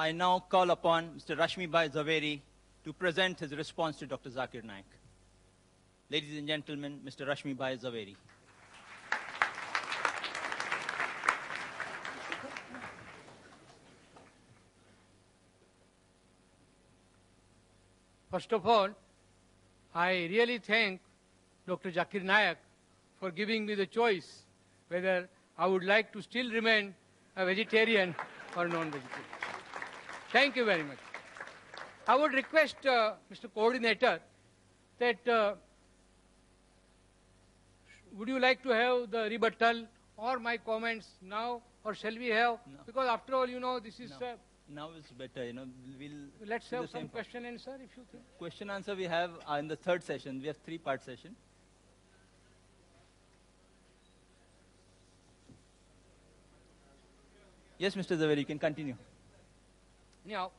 I now call upon Mr. Rashmi Bhai Zaveri to present his response to Dr. Zakir Naik. Ladies and gentlemen, Mr. Rashmi Bhai Zaveri. First of all, I really thank Dr. Zakir Naik for giving me the choice whether I would like to still remain a vegetarian or non-vegetarian. Thank you very much. I would request Mr. Coordinator that would you like to have the rebuttal or my comments now, or shall we have? No. Because after all, you know, this is... Now it's better, you know, let's have some question answer if you think. Question answer we have in the third session. We have three-part session. Yes, Mr. Zaveri, you can continue. Now,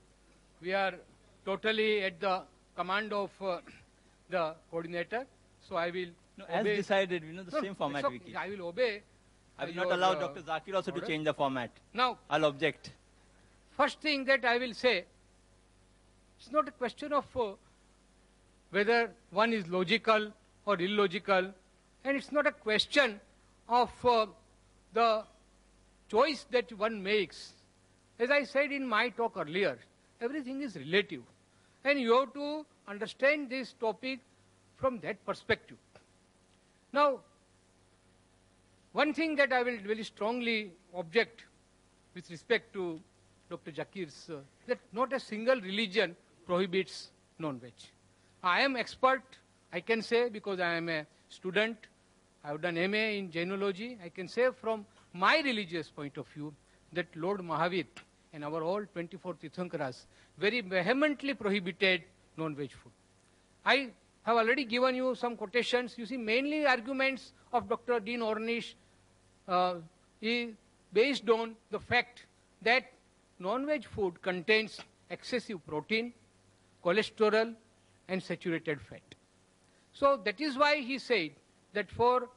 we are totally at the command of the coordinator, so I will as decided, you know, the same format we keep. I will obey. I will not allow Dr. Zakir also to change the format. Now, I'll object. First thing that I will say, it's not a question of whether one is logical or illogical, and it's not a question of the choice that one makes. As I said in my talk earlier, everything is relative, and you have to understand this topic from that perspective. Now, one thing that I will very strongly object with respect to Dr. Zakir's, that not a single religion prohibits non-veg. I am expert, I can say, because I am a student, I have done MA in Jainology. I can say from my religious point of view that Lord Mahavir and our all 24 Tirthankaras very vehemently prohibited non-veg food. I have already given you some quotations. You see, mainly arguments of Dr. Dean Ornish is based on the fact that non-veg food contains excessive protein, cholesterol, and saturated fat. So that is why he said that for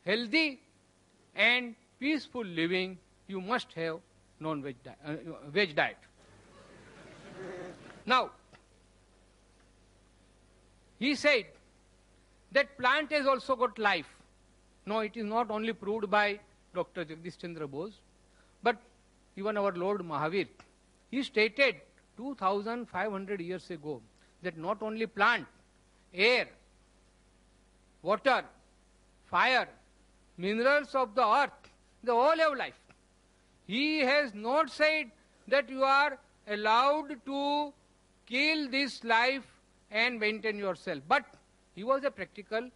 healthy and peaceful living, you must have non-veg veg diet. Now, he said that plant has also got life. No, it is not only proved by Dr. Jagdish Chandra Bose, but even our Lord Mahavir. He stated 2,500 years ago that not only plant, air, water, fire, minerals of the earth, they all have life. He has not said that you are allowed to kill this life and maintain yourself. But he was a practical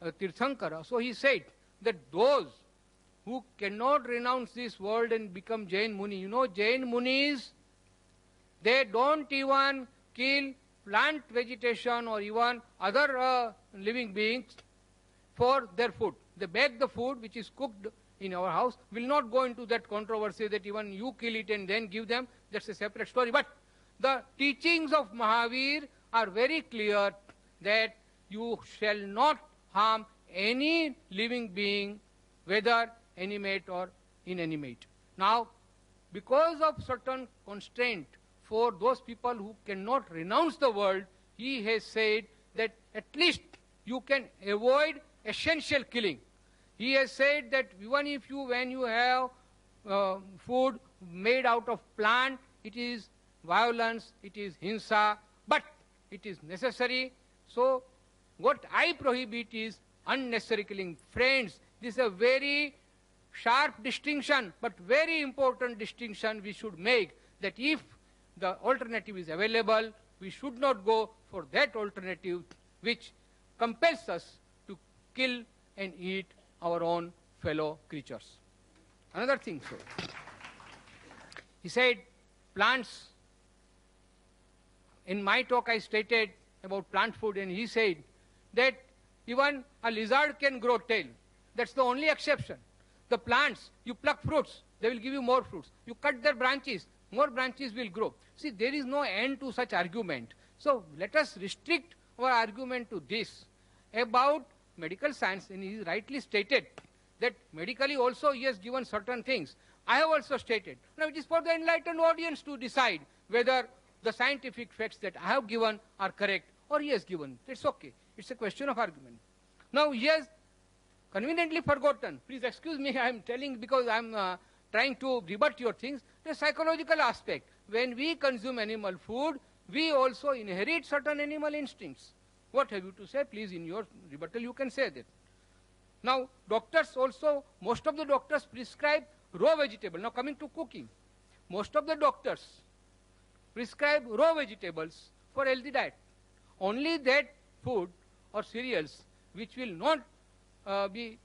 Tirthankara. So he said that those who cannot renounce this world and become Jain Muni, you know, Jain Munis, they don't even kill plant vegetation or even other living beings for their food. They bake the food which is cooked in our house. Will not go into that controversy that even you kill it and then give them. That's a separate story. But the teachings of Mahavir are very clear that you shall not harm any living being, whether animate or inanimate. Now, because of certain constraint for those people who cannot renounce the world, he has said that at least you can avoid essential killing. He has said that even if you, when you have food made out of plant, it is violence, it is hinsa, but it is necessary. So what I prohibit is unnecessary killing. Friends, this is a very sharp distinction, but very important distinction we should make, that if the alternative is available, we should not go for that alternative which compels us to kill and eat our own fellow creatures. Another thing, so he said plants. In my talk I stated about plant food, and he said that even a lizard can grow tail. That's the only exception. The plants, you pluck fruits, they will give you more fruits. You cut their branches, more branches will grow. See, there is no end to such argument. So let us restrict our argument to this. About medical science, and he rightly stated that medically also he has given certain things. I have also stated. Now it is for the enlightened audience to decide whether the scientific facts that I have given are correct or he has given. It's okay. It's a question of argument. Now he has conveniently forgotten. Please excuse me, I am telling because I am trying to rebut your things. The psychological aspect. When we consume animal food, we also inherit certain animal instincts. What have you to say? Please, in your rebuttal, you can say that. Now, doctors also, most of the doctors prescribe raw vegetable. Now, coming to cooking, most of the doctors prescribe raw vegetables for healthy diet. Only that food or cereals which will not be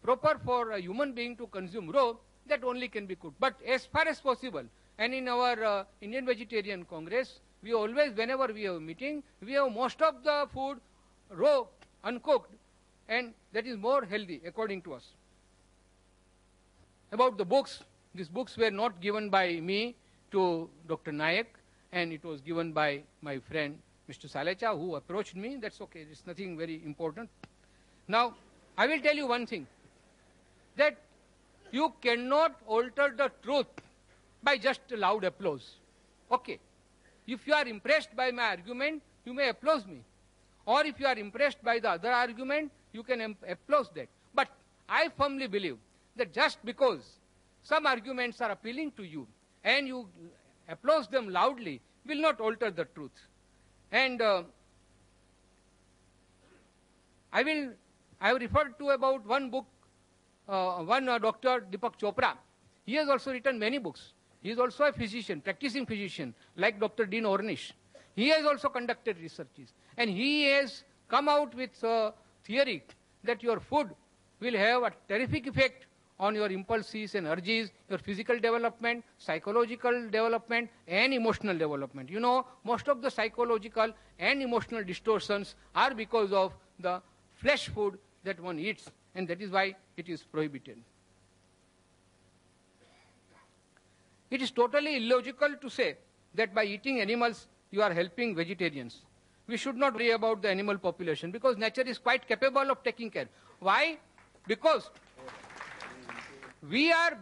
proper for a human being to consume raw, that only can be cooked. But as far as possible, and in our Indian Vegetarian Congress, we always, whenever we have a meeting, we have most of the food raw, uncooked, and that is more healthy according to us. About the books, these books were not given by me to Dr. Naik, and it was given by my friend Mr. Salecha, who approached me. That's okay, it's nothing very important. Now, I will tell you one thing, that you cannot alter the truth by just loud applause. Okay. If you are impressed by my argument, you may applaud me. Or if you are impressed by the other argument, you can applaud that. But I firmly believe that just because some arguments are appealing to you and you applaud them loudly will not alter the truth. And I have referred to about one book, Dr. Deepak Chopra. He has also written many books. He is also a physician, practicing physician, like Dr. Dean Ornish. He has also conducted researches. And he has come out with a theory that your food will have a terrific effect on your impulses and urges, your physical development, psychological development, and emotional development. You know, most of the psychological and emotional distortions are because of the flesh food that one eats, and that is why it is prohibited. It is totally illogical to say that by eating animals you are helping vegetarians. We should not worry about the animal population because nature is quite capable of taking care. Why? Because we are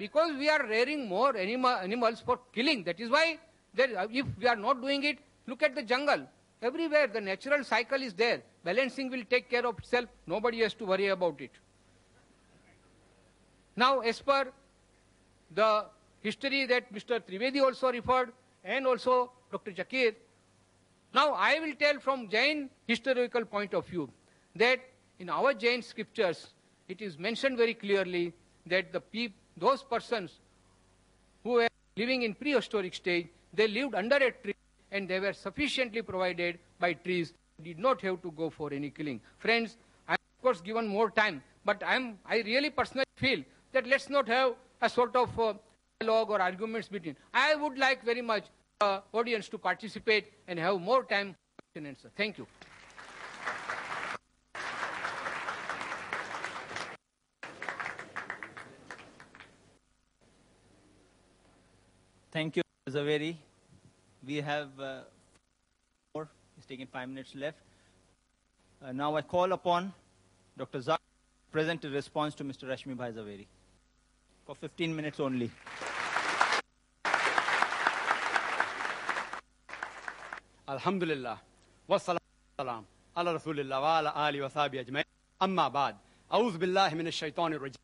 rearing more animals for killing. That is why if we are not doing it, look at the jungle. Everywhere the natural cycle is there. Balancing will take care of itself. Nobody has to worry about it. Now, as per the history that Mr. Trivedi also referred, and also Dr. Zakir. Now, I will tell from Jain historical point of view that in our Jain scriptures, it is mentioned very clearly that those persons who were living in prehistoric stage, they lived under a tree and they were sufficiently provided by trees, did not have to go for any killing. Friends, I am of course given more time, but I really personally feel that let's not have a sort of dialogue or arguments between. I would like very much the audience to participate and have more time for question and answer. Thank you. Thank you, Zaveri. We have more. It's taken 5 minutes left. Now I call upon Dr. Zakir to present a response to Mr. Rashmi Bhai Zaveri for 15 minutes only. Alhamdulillah. Wassalam ala Rasulillah wa ala alihi wa sahbihi ajma'in. Amma ba'd. A'udhu billahi minash shaitanir rajim.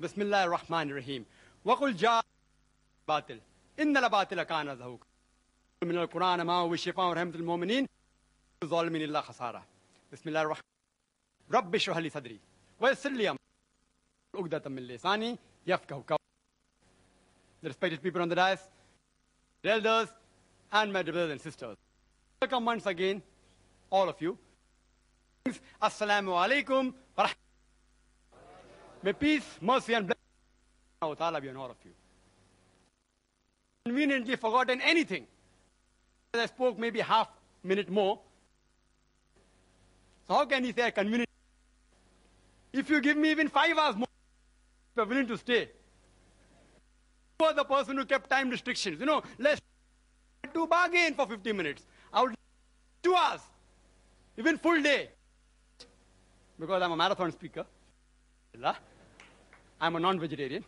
Bismillahir rahmanir rahim. Wa qul ja'a batil. Inna al-batila kana zahuqa. Min al-Quran ma huwa shifa'un wa rahmatul mu'minin. Zalimin illa khasara. Bismillahir rahmanir rahim. Rabbi shrah li sadri wa yassir li amri. Uqdatan min lisani yafqahu qawli. The respected people on the dais, the elders, and my brothers and sisters. Welcome once again, all of you. Assalamu alaikum. May peace, mercy, and blessing be on all of you. Conveniently forgotten anything. I spoke maybe half minute more. So how can he say I convenient? If you give me even 5 hours more, you're willing to stay. You are the person who kept time restrictions. You know, let's do bargain for 50 minutes. I would 2 hours, even full day. Because I'm a marathon speaker. I'm a non-vegetarian.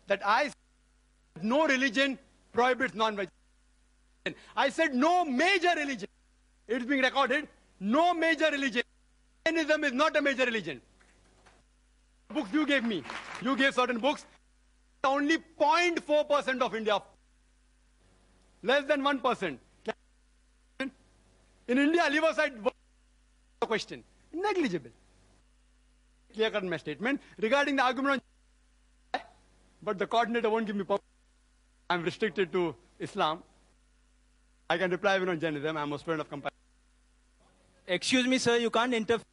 that I said no religion prohibits non-vegetarian. I said no major religion. It's being recorded. No major religion. Jainism is not a major religion. Books you gave me. You gave certain books. Only 0.4% of India. Less than 1%. In India, leave aside the question. Negligible. Clear-cut my statement regarding the argument on, but the coordinator won't give me permission. I'm restricted to Islam. I can reply even on Jainism. I'm a student of compassion. Excuse me, sir, you can't interfere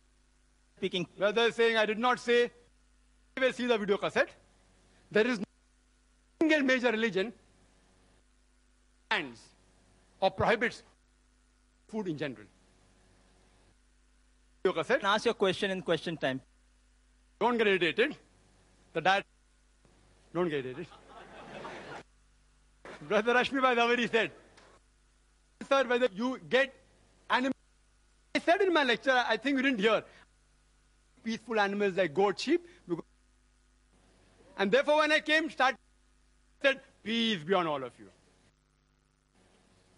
speaking. Whether saying I did not say, you will see the video cassette. There is no single major religion bans or prohibits food in general. Video cassette. Ask your question in question time. Don't get irritated. The diet. Don't get irritated. Brother Rashmi Bhai said, sir, whether you get animals. I said in my lecture, I think you didn't hear, peaceful animals like goat, sheep. And therefore when I came, said, peace be on all of you.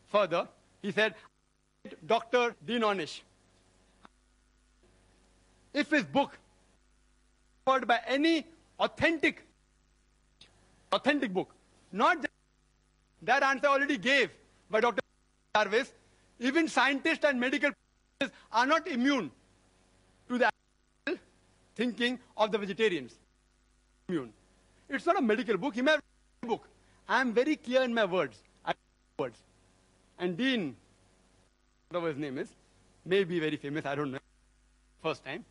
Further, he said, Dr. Dean Ornish, if his book referred by any authentic book, not just that answer I already gave by Dr. Jarvis, even scientists and medical are not immune to the thinking of the vegetarians. Immune. It's not a medical book. He may have a book. I am very clear in my words. And Dean, whatever his name is, may be very famous, I don't know. First time.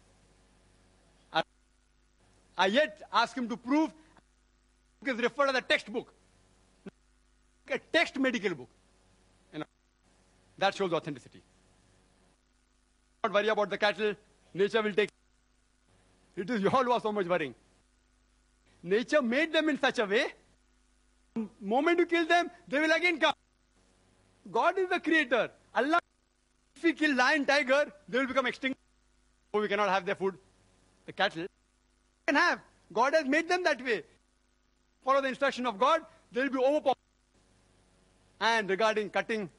I yet ask him to prove it is referred as a textbook. A text medical book. That shows authenticity. Don't worry about the cattle. Nature will take. It is you all who are so much worrying. Nature made them in such a way, the moment you kill them, they will again come. God is the creator. Allah, if we kill lion, tiger, they will become extinct. So we cannot have their food. The cattle we can have. God has made them that way. Follow the instruction of God, they will be overpowered. And regarding cutting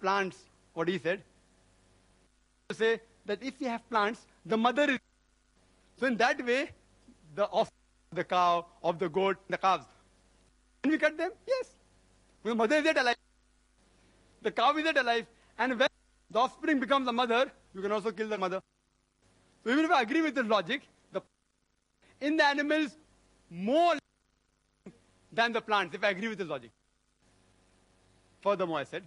plants, what he said, to say that if we have plants, the mother is. So in that way, the offspring of the cow, of the goat, the calves. Can we cut them? Yes. The mother is yet alive. The cow is yet alive. And when the offspring becomes the mother, you can also kill the mother. So even if I agree with this logic, in the animals, more than the plants, if I agree with this logic. Furthermore, I said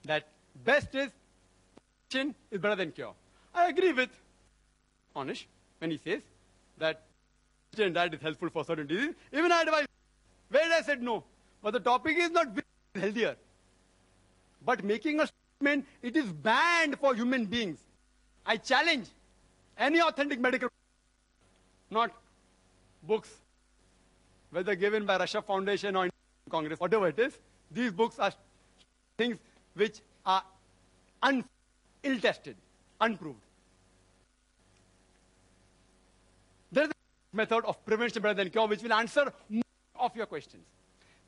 that best is prevention is better than cure. I agree with Onish when he says that vegetarian diet is helpful for certain diseases. Even I advise, where I said no. But the topic is not which is healthier. But making a statement, it is banned for human beings. I challenge any authentic medical, not books, whether given by Russia Foundation or Congress, whatever it is. These books are things which are ill-tested, unproved. There is a method of prevention better than cure which will answer most of your questions.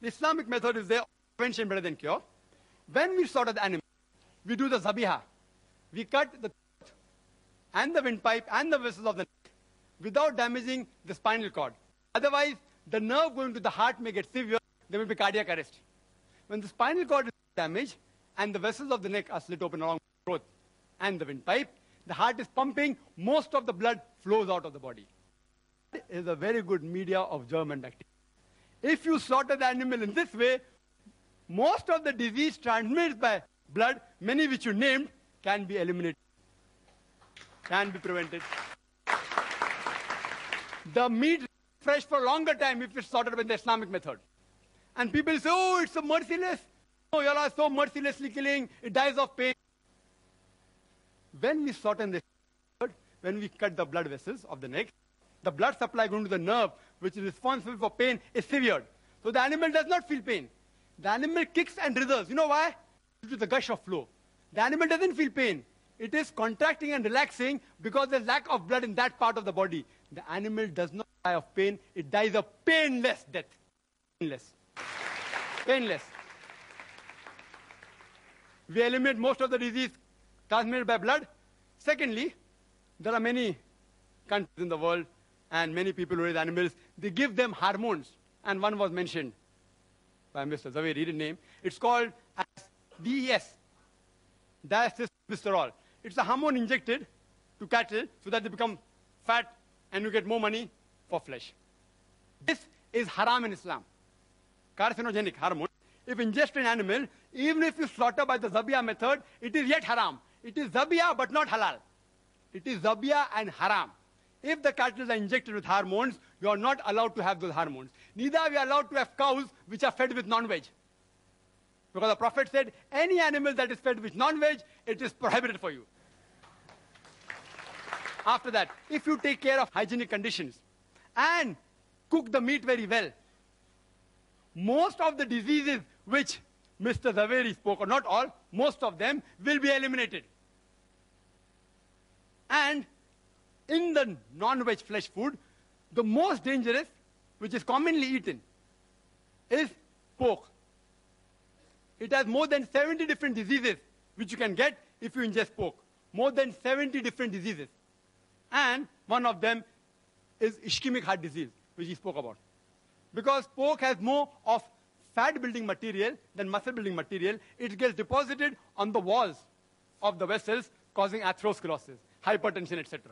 The Islamic method is there, prevention better than cure. When we slaughter the animal, we do the zabiha. We cut the throat and the windpipe and the vessels of the neck without damaging the spinal cord. Otherwise, the nerve going to the heart may get severe, there may be cardiac arrest. When the spinal cord is damaged and the vessels of the neck are slit open along the throat and the windpipe, the heart is pumping, most of the blood flows out of the body. It is a very good media of germ and bacteria. If you slaughter the animal in this way, most of the disease transmitted by blood, many which you named, can be eliminated, can be prevented. The meat is fresh for a longer time if it's slaughtered with the Islamic method. And people say, oh, it's so merciless. Oh, you all are so mercilessly killing, it dies of pain. When we slaughter in the method, when we cut the blood vessels of the neck, the blood supply going to the nerve, which is responsible for pain, is severed. So the animal does not feel pain. The animal kicks and writhers. You know why? Due to the gush of flow. The animal doesn't feel pain. It is contracting and relaxing because there's lack of blood in that part of the body. the animal does not die of pain, it dies a painless death. Painless. Painless. We eliminate most of the disease transmitted by blood. Secondly, there are many countries in the world and many people who raise animals, they give them hormones. And one was mentioned by Mr. Zaveri, read the name. It's called as DES, diacylglycerol. It's a hormone injected to cattle so that they become fat and you get more money for flesh. This is haram in Islam. Carcinogenic hormone. If ingested in animal, even if you slaughter by the Zabiyah method, it is yet haram. It is Zabiyah but not halal. It is Zabiyah and haram. If the cattle are injected with hormones, you are not allowed to have those hormones. Neither are we allowed to have cows which are fed with non-veg. Because the Prophet said, any animal that is fed with non-veg, it is prohibited for you. After that, if you take care of hygienic conditions and cook the meat very well, most of the diseases which Mr. Zaveri spoke, or not all, most of them will be eliminated. And in the non-veg flesh food, the most dangerous, which is commonly eaten, is pork. It has more than 70 different diseases which you can get if you ingest pork. More than 70 different diseases. And one of them is ischemic heart disease, which he spoke about. Because pork has more of fat-building material than muscle-building material, it gets deposited on the walls of the vessels, causing atherosclerosis, hypertension, etc.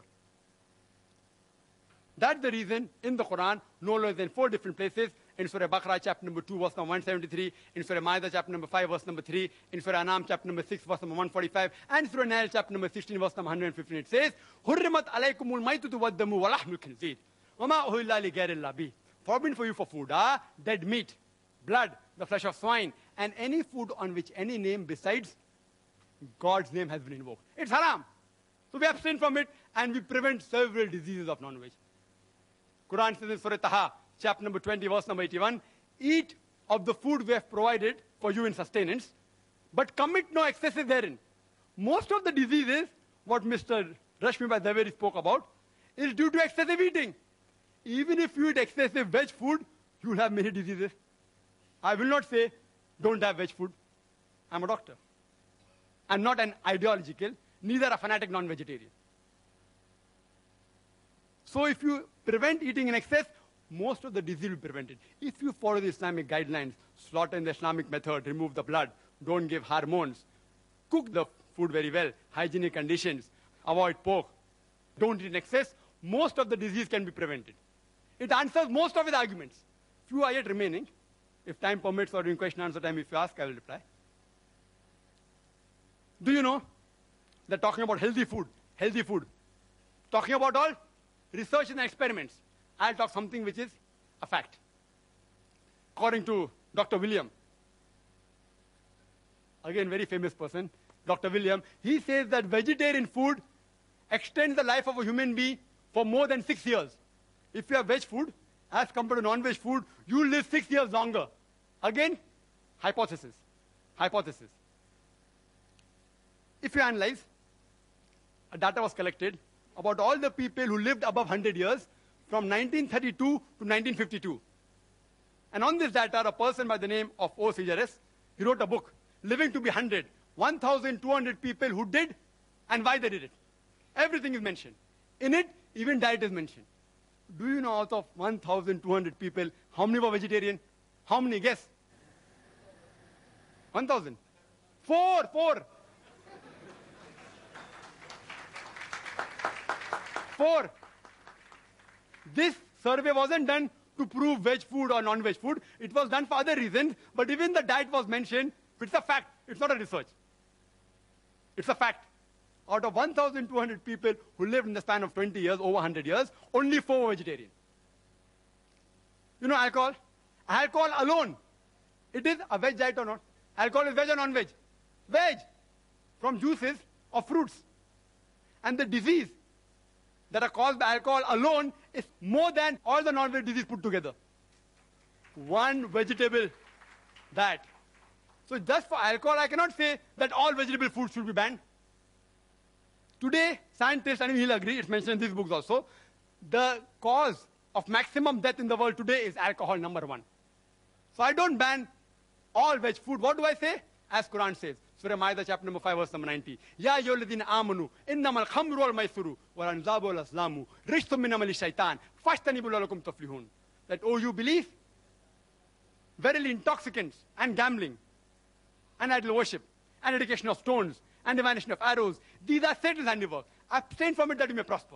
That's the reason in the Quran, no less than 4 different places, in Surah Baqarah, chapter number 2, verse number 173, in Surah Ma'idah, chapter number 5, verse number 3, in Surah Anam, chapter number 6, verse number 145, and Surah Nahl, chapter number 16, verse number 115, it says, "Hurrimat alaykumul maytutu waddamu wa lahmul khinzir, wa ma uhilla li ghayrillah bih." Forbidden for you for food, dead meat, blood, the flesh of swine, and any food on which any name besides God's name has been invoked. It's haram. So we abstain from it, and we prevent several diseases of non-veg. Quran says in Surah Taha, chapter number 20, verse number 81, eat of the food we have provided for you in sustenance, but commit no excesses therein. Most of the diseases, what Mr. Rashmi Bhai Zaveri spoke about, is due to excessive eating. Even if you eat excessive veg food, you will have many diseases. I will not say, don't have veg food. I'm a doctor. I'm not an ideological, neither a fanatic non-vegetarian. So if you prevent eating in excess, most of the disease will be prevented. If you follow the Islamic guidelines, slaughter in the Islamic method, remove the blood, don't give hormones, cook the food very well, hygienic conditions, avoid pork, don't eat in excess, most of the disease can be prevented. It answers most of his arguments. Few are yet remaining. If time permits or during question answer time, if you ask, I will reply. Do you know that talking about healthy food, talking about all research and experiments, I'll talk something which is a fact. According to Dr. William, again very famous person, Dr. William, he says that vegetarian food extends the life of a human being for more than 6 years. If you have veg food, as compared to non-veg food, you will live 6 years longer. Again, hypothesis. If you analyze, data was collected about all the people who lived above 100 years from 1932 to 1952. And on this data, a person by the name of O. Sejaris, he wrote a book, Living to be 100, 1,200 people who did and why they did it. Everything is mentioned. In it, even diet is mentioned. Do you know out of 1,200 people, how many were vegetarian? How many? Guess. 1,000. 4. This survey wasn't done to prove veg food or non-veg food. It was done for other reasons. But even the diet was mentioned. It's a fact. It's not a research. It's a fact. Out of 1,200 people who lived in the span of 20 years, over 100 years, only 4 were vegetarian. You know alcohol? Alcohol alone, it is a veg diet or not? Alcohol is veg or non-veg? Veg. From juices of fruits. And the disease that are caused by alcohol alone is more than all the non-veg disease put together. One vegetable diet. So just for alcohol, I cannot say that all vegetable foods should be banned. Today, scientists, and he'll agree, it's mentioned in these books also, the cause of maximum death in the world today is alcohol, number one. So I don't ban all veg food. What do I say? As Quran says, Surah Ma'idah, chapter number 5, verse number 90. Ya ayyuhalladhina amanu, innamal khamru wal maisuru, wal anzabu wal azlamu, rijsun min amali shaitan, fajtanibu la'allakum tuflihun. That, oh, you believe? Verily intoxicants and gambling and idol worship and dedication of stones and divination of arrows, these are Satan's handiwork. Abstain from it that you may prosper.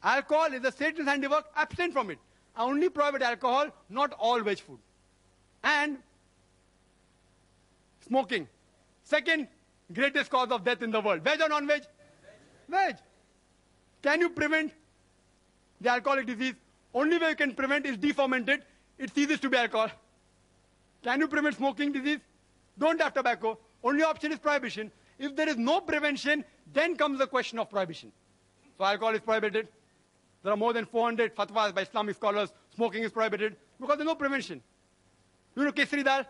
Alcohol is a Satan's handiwork. Abstain from it. I only prohibit alcohol, not all veg food. And smoking. Second greatest cause of death in the world. Veg or non-veg? Veg. Can you prevent the alcoholic disease? Only way you can prevent is deferment it. It ceases to be alcohol. Can you prevent smoking disease? Don't have tobacco. Only option is prohibition. If there is no prevention, then comes the question of prohibition. So alcohol is prohibited. There are more than 400 fatwas by Islamic scholars. Smoking is prohibited because there's no prevention. You know kesari dal?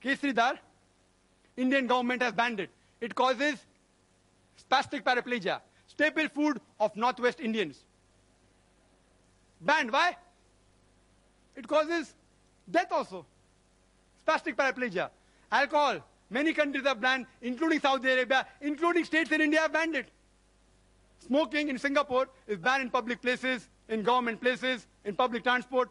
Kesari dal? Indian government has banned it. It causes spastic paraplegia, staple food of Northwest Indians. Banned. Why? It causes death also. Spastic paraplegia. Alcohol. Many countries have banned, including Saudi Arabia, including states in India have banned it. Smoking in Singapore is banned in public places, in government places, in public transport.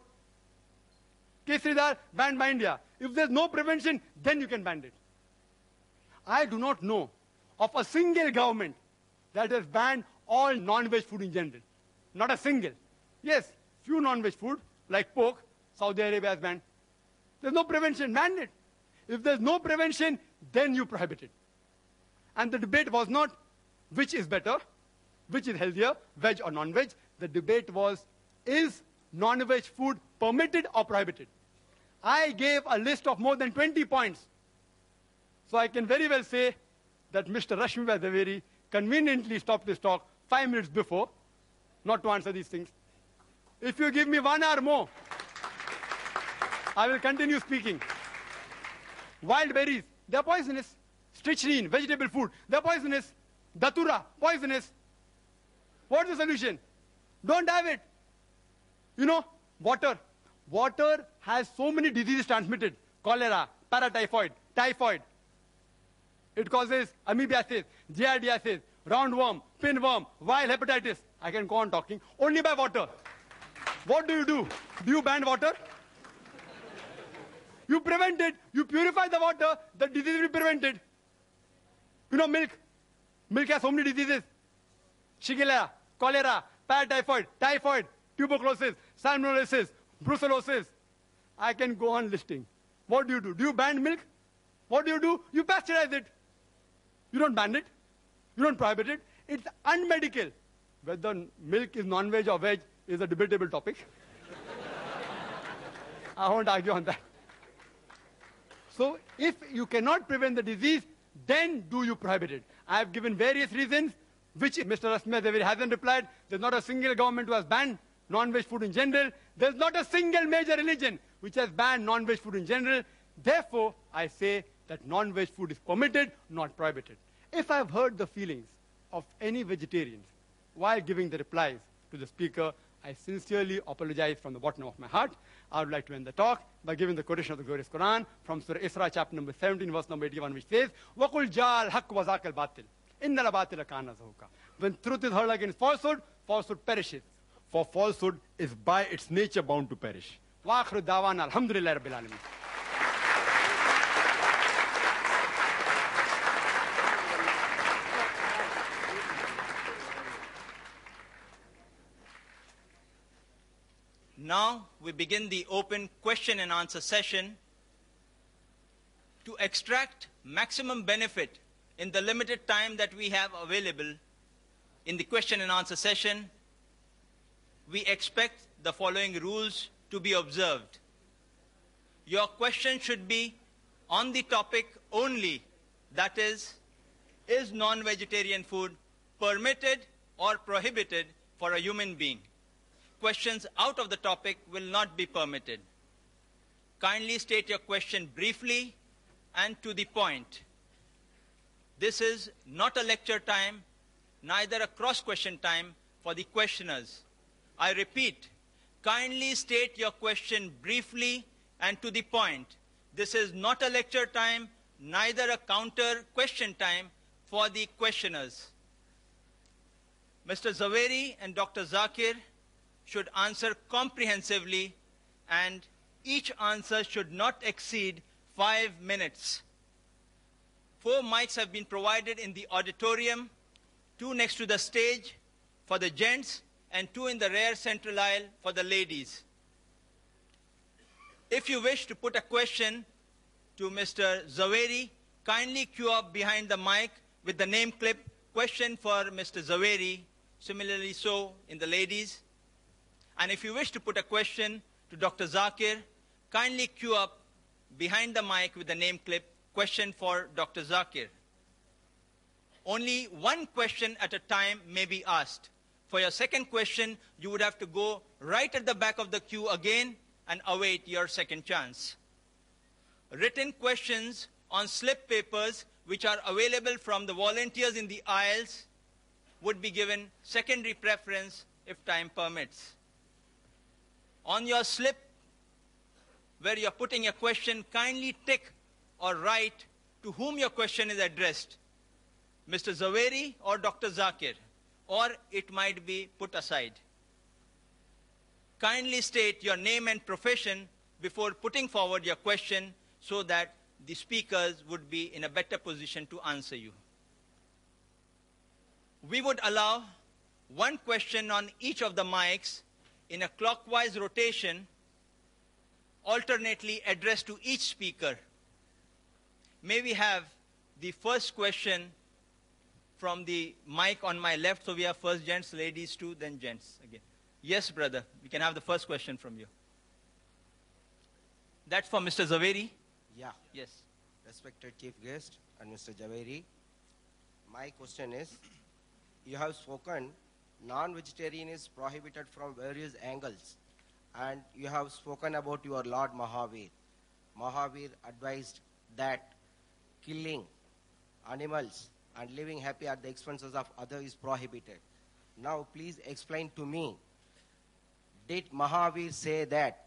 Kesari dal banned by India. If there's no prevention, then you can ban it. I do not know of a single government that has banned all non-veg food in general. Not a single. Yes, few non-veg food, like pork, Saudi Arabia has banned. There's no prevention, ban it. If there's no prevention, then you prohibit it. And the debate was not which is better, which is healthier, veg or non-veg. The debate was, is non-veg food permitted or prohibited? I gave a list of more than 20 points. So I can very well say that Mr. Rashmi Vaidaveri conveniently stopped this talk 5 minutes before, not to answer these things. If you give me 1 hour more, I will continue speaking. Wild berries, they are poisonous. Strychnine, vegetable food, they are poisonous. Datura, poisonous. What is the solution? Don't have it. You know, water. Water has so many diseases transmitted. Cholera, paratyphoid, typhoid. It causes amoebiasis, giardiasis, roundworm, pinworm, viral hepatitis. I can go on talking. Only by water. What do? Do you ban water? You prevent it. You purify the water. The disease will be prevented. You know, milk. Milk has so many diseases. Shigella, cholera, paratyphoid, typhoid, tuberculosis, salmonellosis, brucellosis. I can go on listing. What do? Do you ban milk? What do? You pasteurize it. You don't ban it. You don't prohibit it. It's unmedical. Whether milk is non-veg or veg is a debatable topic. I won't argue on that. So if you cannot prevent the disease, then do you prohibit it? I have given various reasons, which Mr. Rashmi Vaidaveri hasn't replied. There's not a single government who has banned non-veg food in general. There's not a single major religion which has banned non-veg food in general. Therefore, I say that non-veg food is permitted, not prohibited. If I've hurt the feelings of any vegetarians while giving the replies to the speaker, I sincerely apologize from the bottom of my heart. I would like to end the talk by giving the quotation of the glorious Quran from Surah Isra, chapter number 17, verse number 81, which says, وَقُلْ جَاءَ الْحَقُّ وَزَاقَ الْبَاطِلِ إِنَّ الْبَاطِلَ كَانَ زَهُوقًا. When truth is hurled against falsehood, falsehood perishes. For falsehood is by its nature bound to perish. وَآخِرُ دَعْوَانَا الْحَمْدُ لِلَّهِ رَبِّ الْعَالَمِينَ. Now we begin the open question and answer session. To extract maximum benefit in the limited time that we have available in the question and answer session, we expect the following rules to be observed. Your question should be on the topic only, that is non-vegetarian food permitted or prohibited for a human being? Questions out of the topic will not be permitted. Kindly state your question briefly and to the point. This is not a lecture time, neither a cross-question time for the questioners. I repeat, kindly state your question briefly and to the point. This is not a lecture time, neither a counter question time for the questioners. Mr. Zaveri and Dr. Zakir should answer comprehensively, and each answer should not exceed 5 minutes. 4 mics have been provided in the auditorium, 2 next to the stage for the gents, and 2 in the rear central aisle for the ladies. If you wish to put a question to Mr. Zaveri, kindly queue up behind the mic with the name clip, question for Mr. Zaveri, similarly so in the ladies. And if you wish to put a question to Dr. Zakir, kindly queue up behind the mic with the name clip, question for Dr. Zakir. Only one question at a time may be asked. For your second question, you would have to go right at the back of the queue again and await your second chance. Written questions on slip papers, which are available from the volunteers in the aisles, would be given secondary preference if time permits. On your slip, where you're putting a question, kindly tick or write to whom your question is addressed, Mr. Zaveri or Dr. Zakir, or it might be put aside. Kindly state your name and profession before putting forward your question so that the speakers would be in a better position to answer you. We would allow one question on each of the mics in a clockwise rotation, alternately addressed to each speaker. May we have the first question from the mic on my left? So we have first gents, ladies too, then gents again. Yes, brother, we can have the first question from you. That's for Mr. Zaveri? Yeah. Yes. Respected Chief Guest and Mr. Javeri, my question is, you have spoken non-vegetarian is prohibited from various angles, and you have spoken about your Lord Mahavir. Mahavir advised that killing animals and living happy at the expenses of others is prohibited. Now please explain to me, did Mahavir say that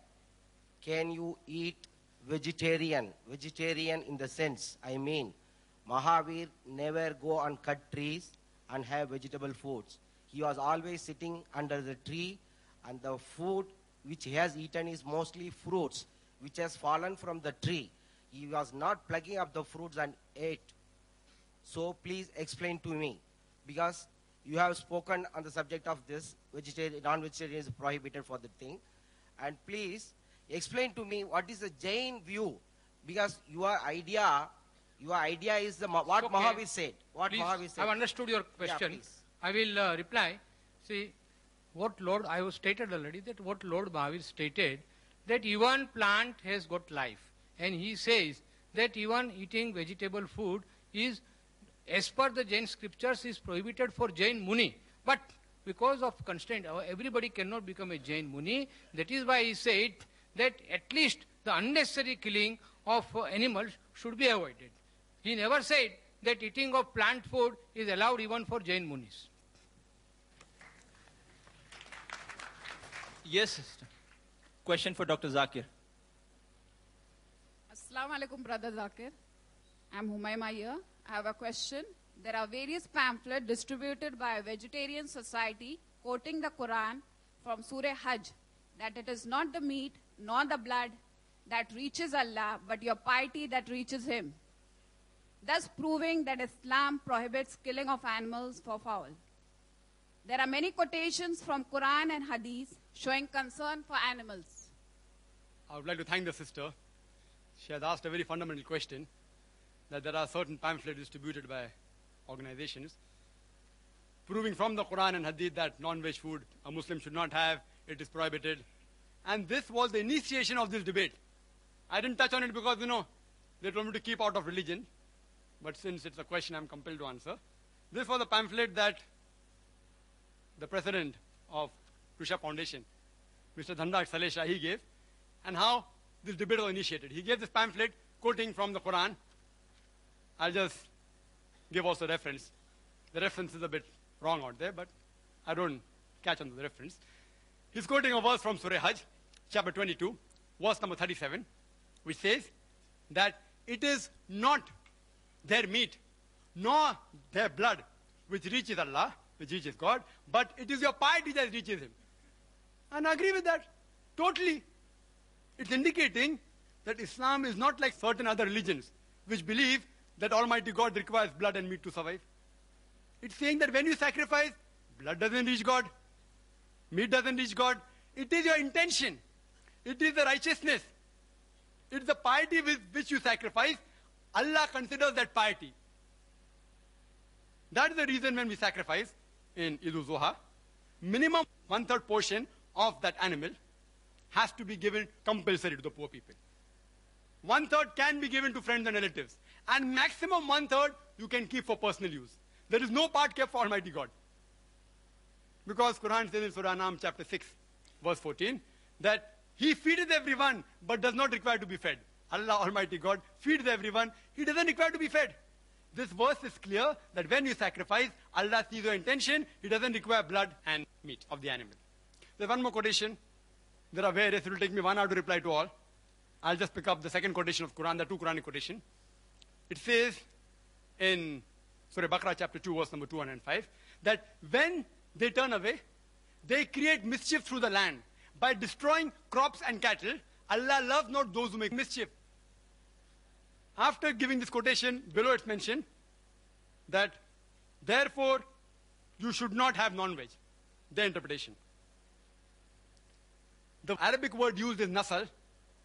can you eat vegetarian? Vegetarian in the sense, I mean, Mahavir never go and cut trees and have vegetable foods. He was always sitting under the tree, and the food which he has eaten is mostly fruits which has fallen from the tree. He was not plucking up the fruits and ate. So please explain to me, because you have spoken on the subject of this, vegetarian, non-vegetarian is prohibited for the thing. And please explain to me what is the Jain view, because your idea is what Okay. Mahavir said. What Please, Mahavir said. I've understood your question. please. I will reply. See, I have stated already that what Lord Mahavir stated, that even plant has got life. And he says that even eating vegetable food is, as per the Jain scriptures, is prohibited for Jain Muni. But because of constraint, everybody cannot become a Jain Muni. That is why he said that at least the unnecessary killing of animals should be avoided. He never said that eating of plant food is allowed even for Jain Munis. Yes, sister. Question for Dr. Zakir. Assalamu alaikum, Brother Zakir. I'm Humayma here. I have a question. There are various pamphlets distributed by a vegetarian society quoting the Quran from Surah Hajj, that it is not the meat nor the blood that reaches Allah, but your piety that reaches Him, thus proving that Islam prohibits killing of animals for fowl. There are many quotations from Quran and Hadith showing concern for animals. I would like to thank the sister. She has asked a very fundamental question, that there are certain pamphlets distributed by organizations proving from the Quran and Hadith that non-veg food a Muslim should not have, it is prohibited. And this was the initiation of this debate. I didn't touch on it because, they told me to keep out of religion. But since it's a question, I'm compelled to answer. This was a pamphlet that the president of Tusha Foundation, Mr. Dhandak Salesha, he gave, and how this debate was initiated. He gave this pamphlet quoting from the Quran. I'll just give also reference. The reference is a bit wrong out there, but I don't catch on to the reference. He's quoting a verse from Surah Hajj, chapter 22, verse number 37, which says that it is not their meat, nor their blood, which reaches Allah, which reaches God, but it is your piety that reaches Him. And I agree with that, totally. It's indicating that Islam is not like certain other religions, which believe that Almighty God requires blood and meat to survive. It's saying that when you sacrifice, blood doesn't reach God, meat doesn't reach God. It is your intention. It is the righteousness. It's the piety with which you sacrifice. Allah considers that piety. That is the reason when we sacrifice in Eid al-Zuha, minimum 1/3 portion of that animal has to be given compulsory to the poor people. 1/3 can be given to friends and relatives. And maximum 1/3 you can keep for personal use. There is no part kept for Almighty God. Because Quran says in Surah Anam chapter 6, verse 14, that He feedeth everyone, but does not require to be fed. Allah Almighty God feeds everyone. He doesn't require to be fed. This verse is clear that when you sacrifice, Allah sees your intention. He doesn't require blood and meat of the animal. There's one more quotation. There are various. It will take me 1 hour to reply to all. I'll just pick up the second quotation of Quran, the two Quranic quotation. It says in Surah Baqarah chapter 2, verse number 205, that when they turn away, they create mischief through the land. By destroying crops and cattle, Allah loves not those who make mischief. After giving this quotation, below it's mentioned that therefore you should not have non-veg. Their interpretation. The Arabic word used is nasal,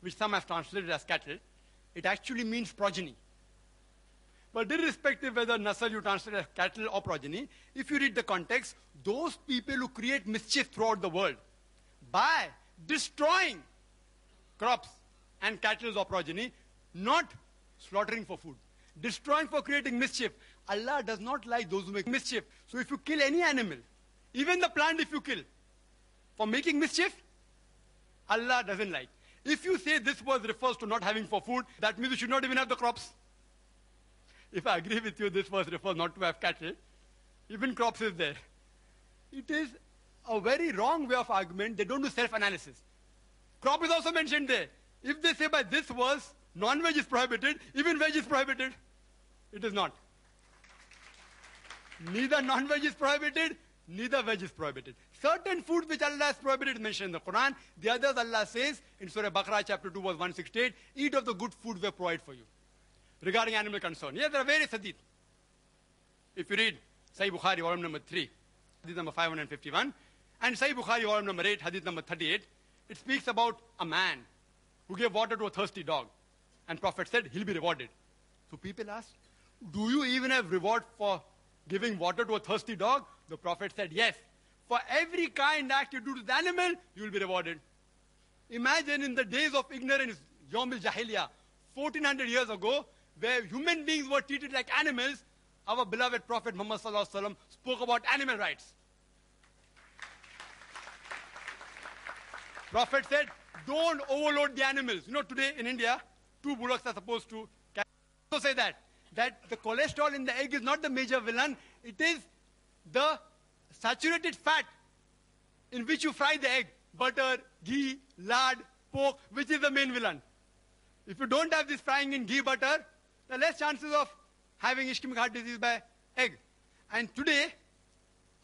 which some have translated as cattle. It actually means progeny. But irrespective whether nasal you translate as cattle or progeny, if you read the context, those people who create mischief throughout the world by destroying crops and cattle or progeny, not slaughtering for food, destroying for creating mischief. Allah does not like those who make mischief. So if you kill any animal, even the plant if you kill, for making mischief, Allah doesn't like. If you say this verse refers to not having for food, that means you should not even have the crops. If I agree with you, this verse refers not to have cattle, even crops is there. It is a very wrong way of argument. They don't do self-analysis. Crop is also mentioned there. If they say by this verse, non-veg is prohibited, even veg is prohibited. It is not. Neither non-veg is prohibited, neither veg is prohibited. Certain foods which Allah has prohibited is mentioned in the Quran. The others Allah says in Surah Baqarah chapter 2 verse 168, eat of the good food we provide for you. Regarding animal concern. Yes, there are various hadith. If you read Sahih Bukhari, volume number 3, hadith number 551, and Sahih Bukhari, volume number 8, hadith number 38, it speaks about a man who gave water to a thirsty dog. And Prophet said, he'll be rewarded. So people asked, do you even have reward for giving water to a thirsty dog? The Prophet said, yes. For every kind act you do to the animal, you will be rewarded. Imagine in the days of ignorance, Yawm al-Jahiliyyah, 1400 years ago, where human beings were treated like animals, our beloved Prophet Muhammad sallallahu alaihi wasallam spoke about animal rights. Prophet said, don't overload the animals. You know, today in India, 2 bullocks are supposed to carry. Also say that the cholesterol in the egg is not the major villain. It is the saturated fat in which you fry the egg. Butter, ghee, lard, pork, which is the main villain. If you don't have this frying in ghee, butter, there are less chances of having ischemic heart disease by egg. And today,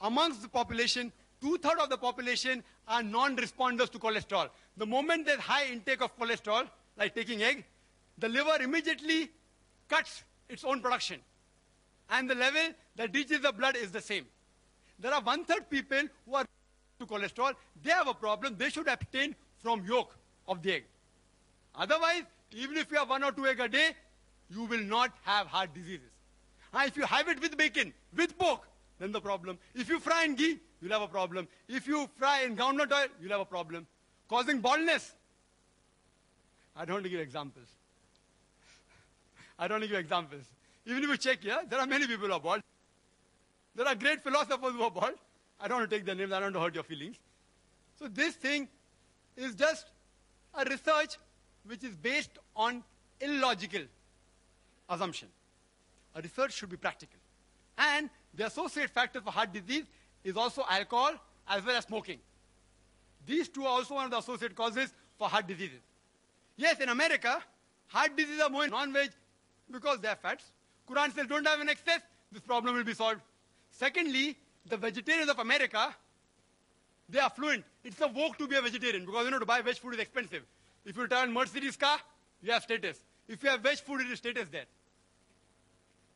amongst the population, 2/3 of the population are non-responders to cholesterol. The moment there's high intake of cholesterol, like taking egg, the liver immediately cuts its own production. And the level that reaches the blood is the same. There are 1/3 people who are to cholesterol. They have a problem. They should abstain from yolk of the egg. Otherwise, even if you have 1 or 2 eggs a day, you will not have heart diseases. If you have it with bacon, with pork, then the problem. If you fry in ghee, you'll have a problem. If you fry in groundnut oil, you'll have a problem. Causing baldness. I don't want to give examples. Even if you check here, there are many people who are bald. There are great philosophers who are bald. I don't want to take their names. I don't want to hurt your feelings. So this thing is just a research which is based on illogical assumption. A research should be practical. And the associate factor for heart disease is also alcohol as well as smoking. These two are also one of the associate causes for heart diseases. Yes, in America, heart diseases are more in non-veg because they are fats. Quran says don't have an excess, this problem will be solved. Secondly, the vegetarians of America, they are fluent. It's a vogue to be a vegetarian because to buy veg food is expensive. If you turn Mercedes car, you have status. If you have veg food, it is status there.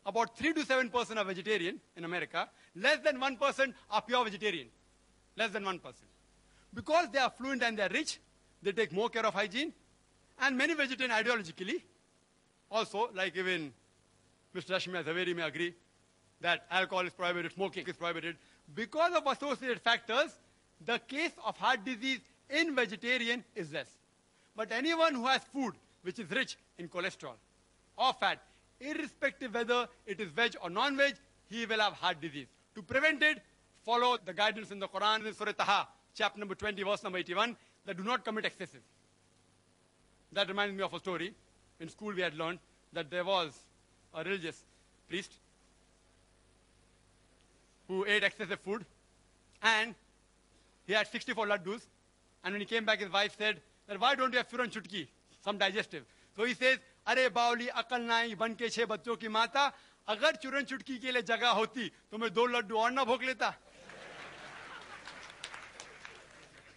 About 3 to 7% are vegetarian in America. Less than 1% are pure vegetarian. Less than 1%. Because they are fluent and they are rich, they take more care of hygiene. And many vegetarian ideologically, also, like even Mr. Rashmi Zaveri may agree, that alcohol is prohibited, smoking is prohibited. Because of associated factors, the case of heart disease in vegetarian is less. But anyone who has food which is rich in cholesterol or fat, irrespective whether it is veg or non-veg, he will have heart disease. To prevent it, follow the guidance in the Quran, in Surah Taha, chapter number 20, verse number 81, that do not commit excesses. That reminds me of a story. In school we had learned that there was a religious priest who ate excessive food and he had 64 laddus, and when he came back his wife said that why don't you have furan chutki, some digestive. So he says, अरे बावली अकल नाई बन के 6 बच्चों की माता, अगर चूरन चुटकी के लिए जगह होती तो मैं 2 लड्डू और ना भोग लेता.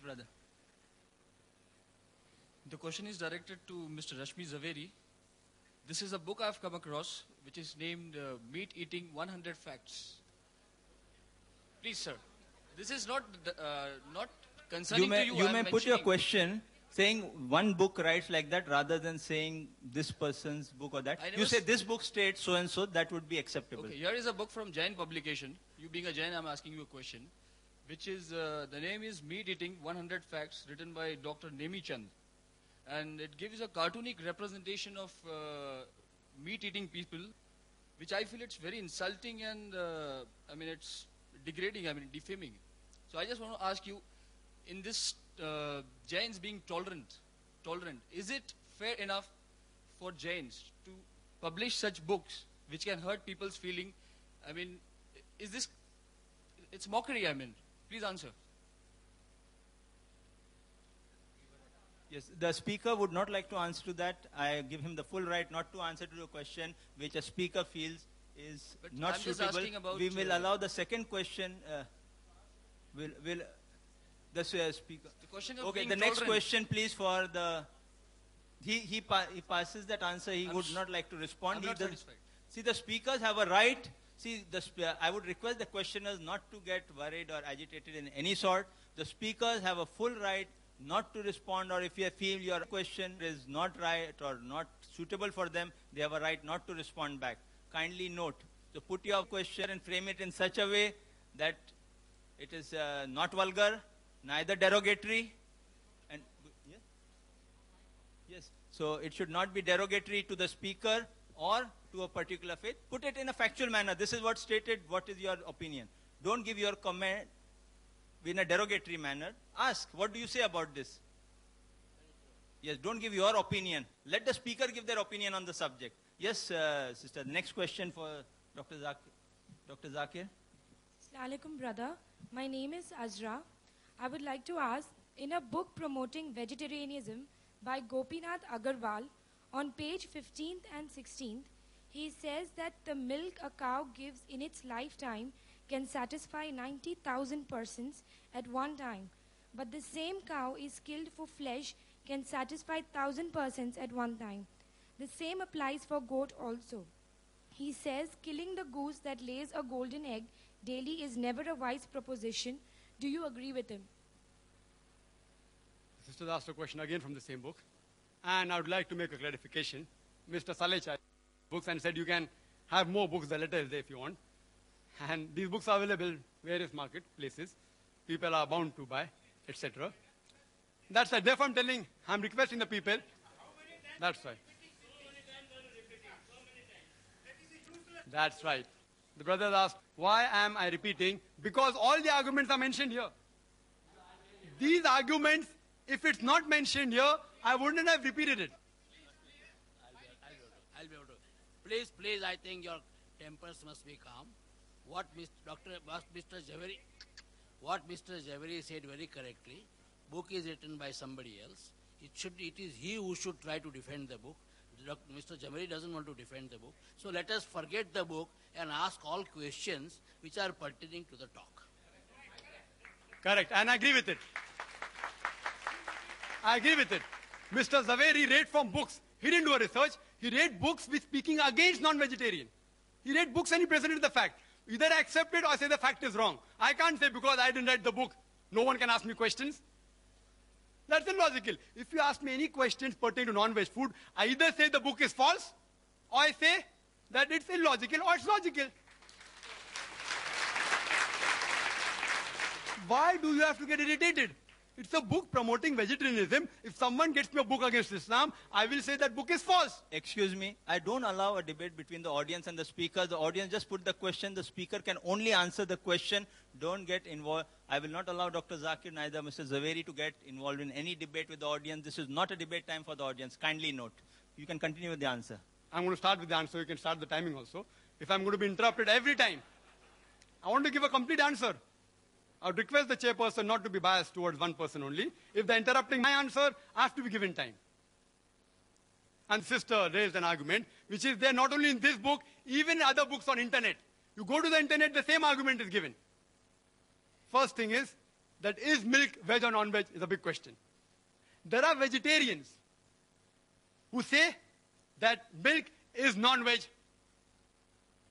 Brother. The question is directed to Mr. Rashmi Zaveri. This is a book I've come across which is named Meat Eating 100 Facts. Please, sir. This is not concerning to you. You I'm may put your mentioning. question saying one book writes like that rather than saying this person's book or that. I never You say s- this book states so and so, that would be acceptable. Okay, here is a book from Jain publication. You being a Jain, I'm asking you a question, which is, the name is Meat Eating 100 Facts, written by Dr. Nemi Chand. And it gives a cartoonic representation of meat-eating people, which I feel it's very insulting and, it's degrading, defaming. So I just want to ask you, in this Jains being tolerant, is it fair enough for Jains to publish such books which can hurt people's feeling? Is this, it's mockery, Please answer. Yes, the speaker would not like to answer to that. I give him the full right not to answer to the question which a speaker feels is But not I'm just suitable. asking about, We will allow the second question. Will the speaker? The question of Okay, being the next tolerant. question, please, for the. He passes that answer. He would not like to respond. I'm He not doesn't- satisfied. See, the speakers have a right. See, I would request the questioners not to get worried or agitated in any sort. The speakers have a full right not to respond, or if you feel your question is not right or not suitable for them, they have a right not to respond back. Kindly note. So put your question and frame it in such a way that it is not vulgar, neither derogatory, and yes? Yes. So it should not be derogatory to the speaker or to a particular faith. Put it in a factual manner. This is what stated. What is your opinion? Don't give your comment in a derogatory manner. Ask, what do you say about this? Yes, don't give your opinion. Let the speaker give their opinion on the subject. Yes, sister. Next question for Dr. Zakir. Dr. Zakir. Assalamu alaikum, brother. My name is Azra. I would like to ask, in a book promoting vegetarianism by Gopinath Agarwal, on page 15th and 16th, he says that the milk a cow gives in its lifetime can satisfy 90,000 persons at one time. But the same cow is killed for flesh can satisfy 1,000 persons at one time. The same applies for goat also. He says killing the goose that lays a golden egg daily is never a wise proposition. Do you agree with him? The sister asked a question again from the same book. And I would like to make a clarification. Mr. Saleh books and said you can have more books. The letter is there if you want. And these books are available various marketplaces. People are bound to buy, etc. That's right. Therefore, I'm requesting the people. That's right. That's right. The brothers asked, why am I repeating? Because all the arguments are mentioned here. These arguments, if it's not mentioned here, I wouldn't have repeated it. I'll be able to. Please, I think your tempers must be calm. What Mr. Javeri said very correctly. book is written by somebody else. It is he who should try to defend the book. Mr. Jamari doesn't want to defend the book. So let us forget the book and ask all questions which are pertaining to the talk. Correct, and I agree with it. I agree with it. Mr. Zaveri read from books. He didn't do a research. He read books which speaking against non-vegetarian. He read books and he presented the fact. Either I accept it or I say the fact is wrong. I can't say because I didn't read the book, no one can ask me questions. That's illogical. If you ask me any questions pertaining to non-veg food, I either say the book is false or I say that it's illogical or it's logical. Why do you have to get irritated? It's a book promoting vegetarianism. If someone gets me a book against Islam, I will say that book is false. Excuse me, I don't allow a debate between the audience and the speaker. The audience just put the question. The speaker can only answer the question. Don't get involved. I will not allow Dr. Zakir, neither Mr. Zaveri to get involved in any debate with the audience. This is not a debate time for the audience. Kindly note. You can continue with the answer. I'm going to start with the answer. You can start the timing also. If I'm going to be interrupted every time, I want to give a complete answer. I would request the chairperson not to be biased towards one person only. If they're interrupting my answer, I have to be given time. And sister raised an argument, which is there not only in this book, even in other books on internet. You go to the internet, the same argument is given. First thing is, that is milk veg or non-veg is a big question. There are vegetarians who say that milk is non-veg.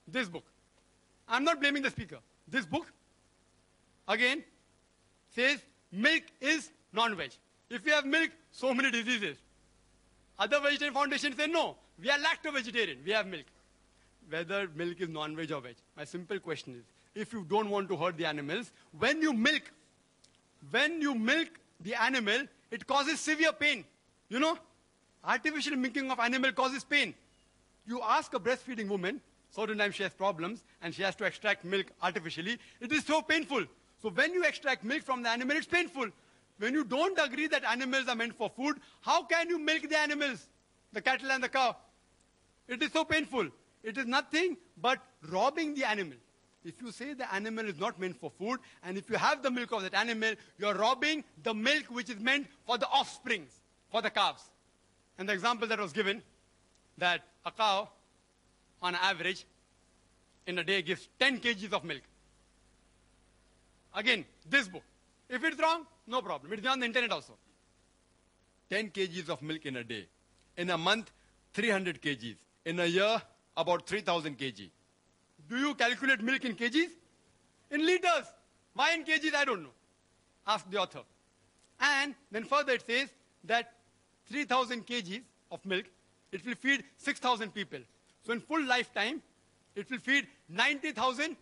This book. I'm not blaming the speaker. This book, again, says milk is non-veg. If you have milk, so many diseases. Other vegetarian foundations say no, we are lacto-vegetarian, we have milk. Whether milk is non-veg or veg. My simple question is, if you don't want to hurt the animals, when you milk the animal, it causes severe pain. You know, artificial milking of animal causes pain. You ask a breastfeeding woman, certain times she has problems and she has to extract milk artificially, it is so painful. So when you extract milk from the animal, it's painful. When you don't agree that animals are meant for food, how can you milk the animals, the cattle and the cow? It is so painful. It is nothing but robbing the animal. If you say the animal is not meant for food, and if you have the milk of that animal, you're robbing the milk which is meant for the offsprings, for the calves. And the example that was given, that a cow, on average, in a day gives 10 kgs of milk. Again, this book. If it's wrong, no problem. It's on the internet also. 10 kgs of milk in a day. In a month, 300 kgs. In a year, about 3,000 kg. Do you calculate milk in kgs? In liters. Why in kgs? I don't know. Ask the author. And then further it says that 3,000 kgs of milk, it will feed 6,000 people. So in full lifetime, it will feed 90,000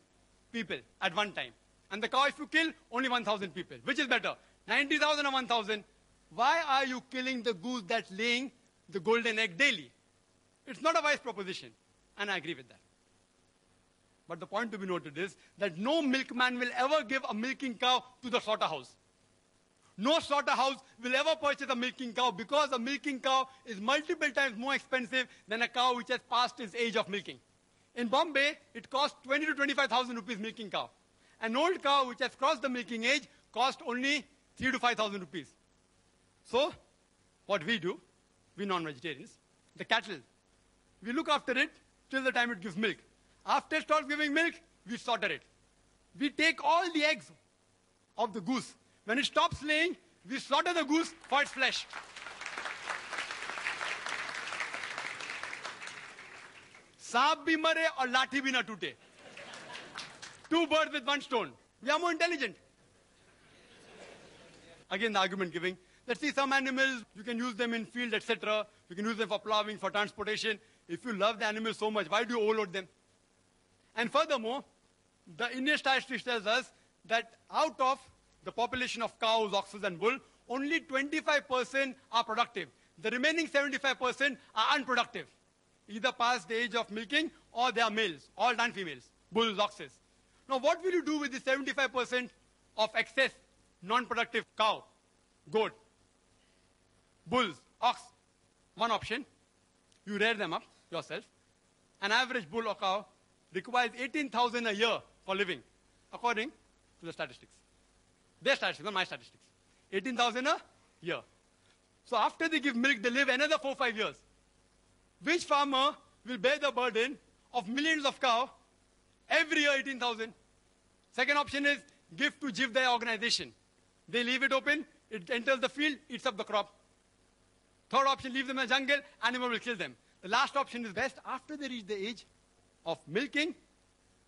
people at one time. And the cow, if you kill, only 1,000 people. Which is better? 90,000 or 1,000? Why are you killing the goose that's laying the golden egg daily? It's not a wise proposition. And I agree with that. But the point to be noted is that no milkman will ever give a milking cow to the slaughterhouse. No slaughterhouse will ever purchase a milking cow because a milking cow is multiple times more expensive than a cow which has passed its age of milking. In Bombay, it costs 20 to 25,000 rupees milking cow. An old cow which has crossed the milking age costs only 3 to 5,000 rupees. So, what we do, we non-vegetarians, the cattle, we look after it till the time it gives milk. After it starts giving milk, we slaughter it. We take all the eggs of the goose. When it stops laying, we slaughter the goose for its flesh. Saap bhi mare aur lathi bhi na tute. Two birds with one stone. We are more intelligent. Again, the argument giving. Let's see, some animals, you can use them in field, etc. You can use them for plowing, for transportation. If you love the animals so much, why do you overload them? And furthermore, the Indian statistics tells us that out of the population of cows, oxen, and bull, only 25% are productive. The remaining 75% are unproductive. Either past the age of milking or they are males, all non-females, bulls, oxes. Now, what will you do with the 75% of excess non-productive cow, goat, bulls, ox? One option, you rear them up yourself. An average bull or cow requires 18,000 a year for living, according to the statistics. Their statistics, not my statistics. 18,000 a year. So after they give milk, they live another 4-5 years. Which farmer will bear the burden of millions of cows every year, 18,000? Second option is give to Jivdaya organization. They leave it open, it enters the field, eats up the crop. Third option, leave them in the jungle, animal will kill them. The last option is best. After they reach the age of milking,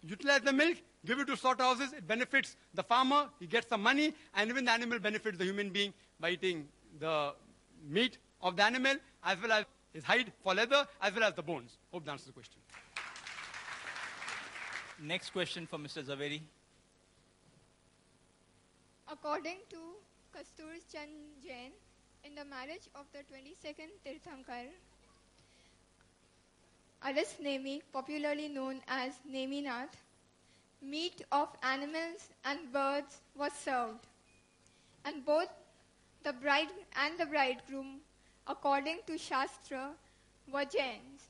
utilize the milk, give it to slaughterhouses, it benefits the farmer, he gets some money, and even the animal benefits the human being by eating the meat of the animal, as well as his hide for leather, as well as the bones. Hope that answers the question. Next question for Mr. Zaveri. According to Kastur Chand Jain, in the marriage of the 22nd Tirthankar, Aras Nemi, popularly known as Neminath, meat of animals and birds was served, and both the bride and the bridegroom, according to Shastra, were Jains.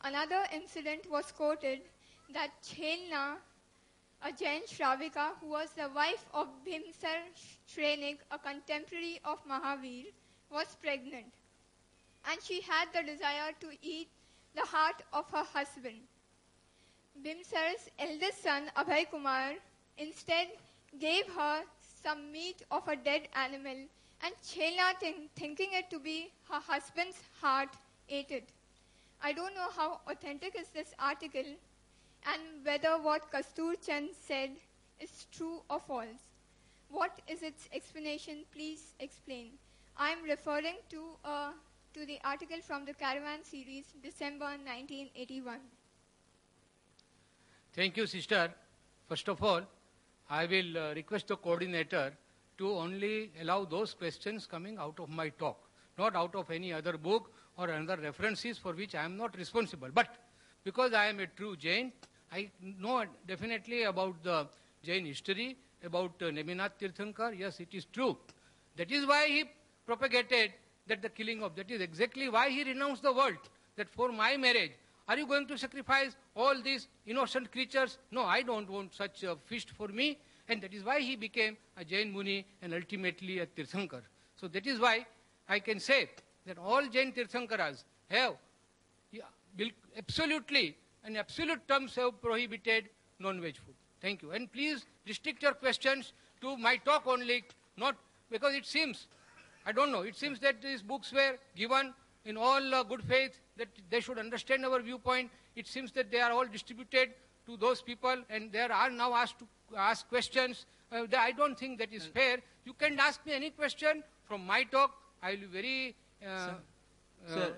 Another incident was quoted that Chelna, a Jain Shravika who was the wife of Bhimsar Shrenik, a contemporary of Mahavir, was pregnant, and she had the desire to eat the heart of her husband. Bhimsar's eldest son, Abhay Kumar, instead gave her some meat of a dead animal, and Chelna, thinking it to be her husband's heart, ate it. I don't know how authentic is this article and whether what Kastur Chand said is true or false. What is its explanation? Please explain. I am referring to the article from the Caravan series, December 1981. Thank you, sister. First of all, I will request the coordinator to only allow those questions coming out of my talk, not out of any other book or other references for which I am not responsible. But because I am a true Jain, I know definitely about the Jain history, about Neminath Tirthankar. Yes, it is true. That is why he propagated that the killing of, that is exactly why he renounced the world, that for my marriage, are you going to sacrifice all these innocent creatures? No, I don't want such a feast for me. And that is why he became a Jain Muni and ultimately a Tirthankar. So that is why I can say that all Jain Tirthankaras have absolutely, in absolute terms, have prohibited non-veg food. Thank you. And please restrict your questions to my talk only, not because it seems, I don't know, it seems that these books were given in all good faith, that they should understand our viewpoint. It seems that they are all distributed to those people and they are now asked to ask questions. I don't think that is fair. You can ask me any question from my talk. I will be very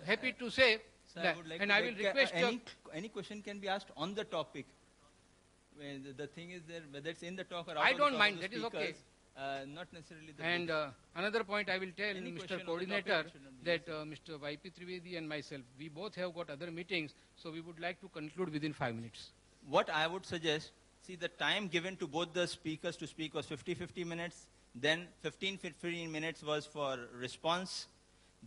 happy to say that. And I will request any question can be asked on the topic. The thing is there, whether it's in the talk or out I of don't the mind, talk that is okay. Not necessarily the And another point I will tell Any question Mr. on the Coordinator topic should not be that Mr. Y.P. Trivedi and myself, we both have got other meetings, so we would like to conclude within 5 minutes. What I would suggest, see, the time given to both the speakers to speak was 50 minutes. Then 15 minutes was for response.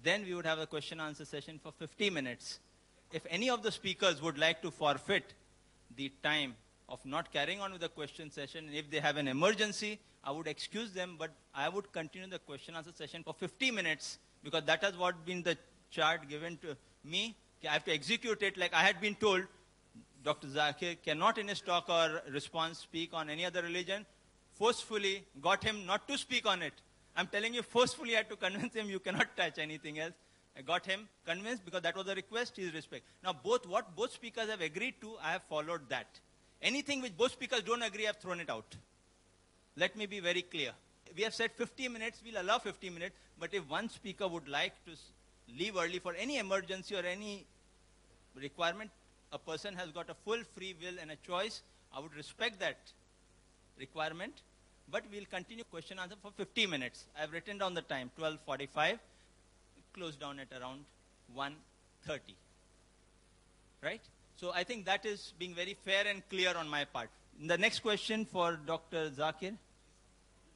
Then we would have a question answer session for 50 minutes. If any of the speakers would like to forfeit the time of not carrying on with the question session, if they have an emergency, I would excuse them, but I would continue the question answer session for 50 minutes because that has what been the chart given to me. I have to execute it like I had been told. Dr. Zakir cannot in his talk or response speak on any other religion. Forcefully got him not to speak on it. I'm telling you, forcefully I had to convince him you cannot touch anything else. I got him convinced because that was the request, his respect. Now what both speakers have agreed to, I have followed that. Anything which both speakers don't agree, I have thrown it out. Let me be very clear. We have said 50 minutes, we'll allow 50 minutes, but if one speaker would like to leave early for any emergency or any requirement, a person has got a full free will and a choice. I would respect that requirement, but we'll continue question answer for 50 minutes. I've written down the time, 12:45, close down at around 1:30. Right? So I think that is being very fair and clear on my part. The next question for Dr. Zakir.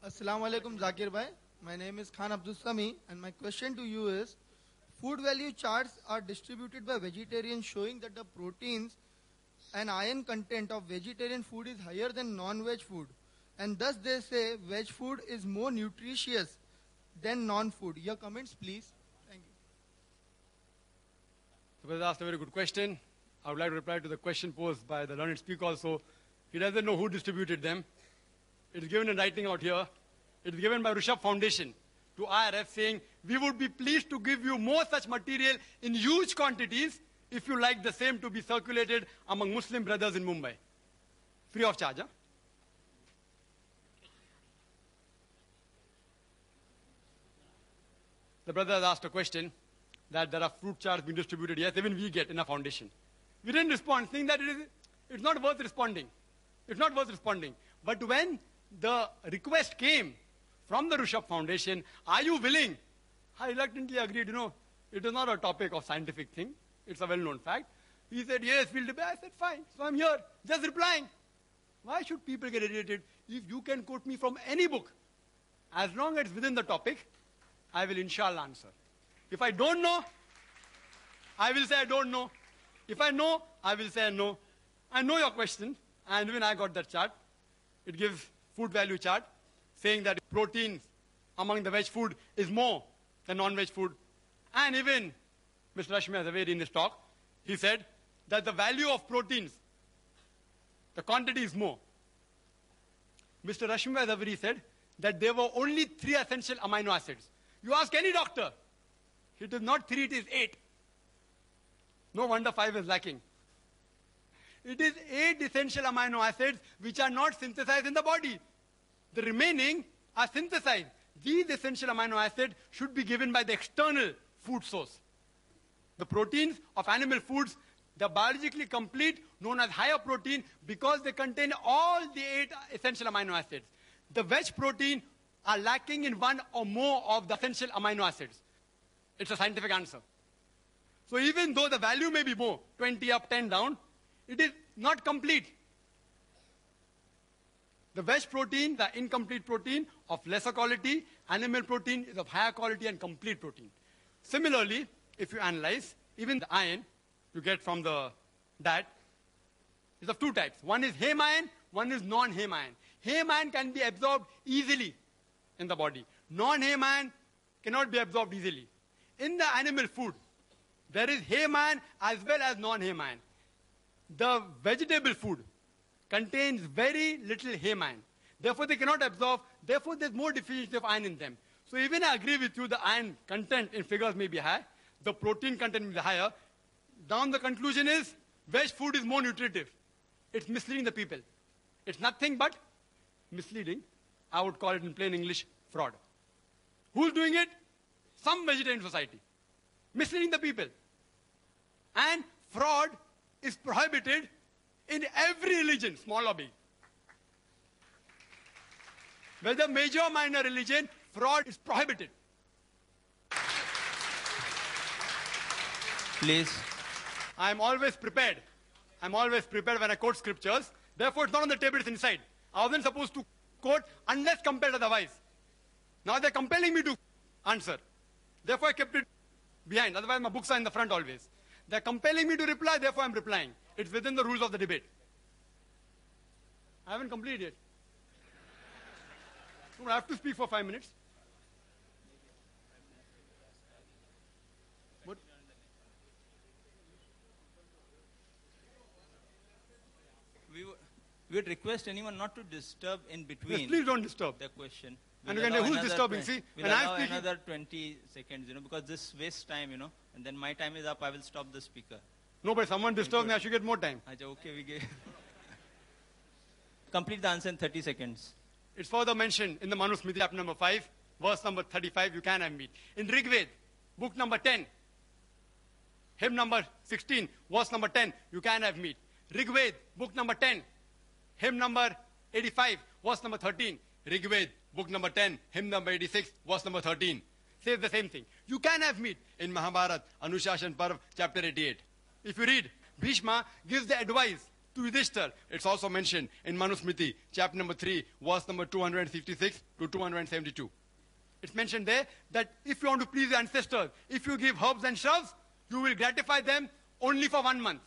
Assalamu alaikum, Zakir bhai. My name is Khan Abdul Sami, and my question to you is, food value charts are distributed by vegetarians showing that the proteins and iron content of vegetarian food is higher than non-veg food. And thus they say veg food is more nutritious than non-food? Your comments, please. Thank you. The brother asked a very good question. I would like to reply to the question posed by the learned speaker also. He doesn't know who distributed them. It is given in writing out here. It is given by Rishabh Foundation to IRF saying, we would be pleased to give you more such material in huge quantities if you like the same to be circulated among Muslim brothers in Mumbai. Free of charge, huh? The brother has asked a question that there are fruit charts being distributed. Yes, even we get in our foundation. We didn't respond, saying that it's not worth responding. It's not worth responding. But when the request came from the Rishabh Foundation, are you willing? I reluctantly agreed, it is not a topic of scientific thing. It's a well-known fact. He said, yes, we'll debate. I said, fine. So I'm here, just replying. Why should people get irritated if you can quote me from any book? As long as it's within the topic, I will inshallah answer. If I don't know, I will say I don't know. If I know, I will say no. I know your question, and when I got that chart, it gives food value chart, saying that protein among the veg food is more than non-veg food. And even Mr. Rashmi Zaveri in his talk, he said that the value of proteins, the quantity is more. Mr. Rashmi Zaveri said that there were only 3 essential amino acids. You ask any doctor, it is not 3, it is 8. No wonder 5 is lacking. It is 8 essential amino acids which are not synthesized in the body. The remaining are synthesized. These essential amino acids should be given by the external food source. The proteins of animal foods, they are biologically complete, known as higher protein, because they contain all the 8 essential amino acids. The veg protein are lacking in 1 or more of the essential amino acids. It's a scientific answer. So even though the value may be more, 20 up, 10 down, it is not complete. The veg protein, the incomplete protein of lesser quality, animal protein is of higher quality and complete protein. Similarly, if you analyze, even the iron you get from the diet is of 2 types. One is heme iron, one is non-heme iron. Heme iron can be absorbed easily in the body. Non-heme iron cannot be absorbed easily. In the animal food, there is heme iron as well as non-heme iron. The vegetable food contains very little heme iron. Therefore, they cannot absorb. Therefore, there's more deficiency of iron in them. So even I agree with you, the iron content in figures may be high. The protein content may be higher. Down the conclusion is, veg food is more nutritive. It's misleading the people. It's nothing but misleading. I would call it in plain English, fraud. Who's doing it? Some vegetarian society. Misleading the people. And fraud is prohibited in every religion, small or big. Whether major or minor religion, fraud is prohibited. Please. I'm always prepared. I'm always prepared when I quote scriptures. Therefore, it's not on the table, it's inside. I wasn't supposed to quote unless compelled otherwise. Now they're compelling me to answer. Therefore, I kept it behind. Otherwise, my books are in the front always. They're compelling me to reply, therefore I'm replying. It's within the rules of the debate. I haven't completed yet. I have to speak for 5 minutes. What? We would request anyone not to disturb in between. Yes, please don't disturb. The question. And you can say, who's disturbing? See, we'll when I'm allow speaking, another 20 seconds, because this wastes time, and then my time is up, I will stop the speaker. No, but someone disturbs me, I should get more time. Okay, we give. Complete the answer in 30 seconds. It's further mentioned in the Manusmriti, chapter number 5, verse number 35, you can have meat. In Rig Veda, book number 10, hymn number 16, verse number 10, you can have meat. Rig Veda, book number 10, hymn number 85, verse number 13. Rig Veda, book number 10, hymn number 86, verse number 13. Says the same thing. You can have meat. In Mahabharata, Anushashan Parv, chapter 88. If you read, Bhishma gives the advice to Yudhishthir. It's also mentioned in Manusmriti, chapter number 3, verse number 256 to 272. It's mentioned there that if you want to please your ancestors, if you give herbs and shrubs, you will gratify them only for 1 month.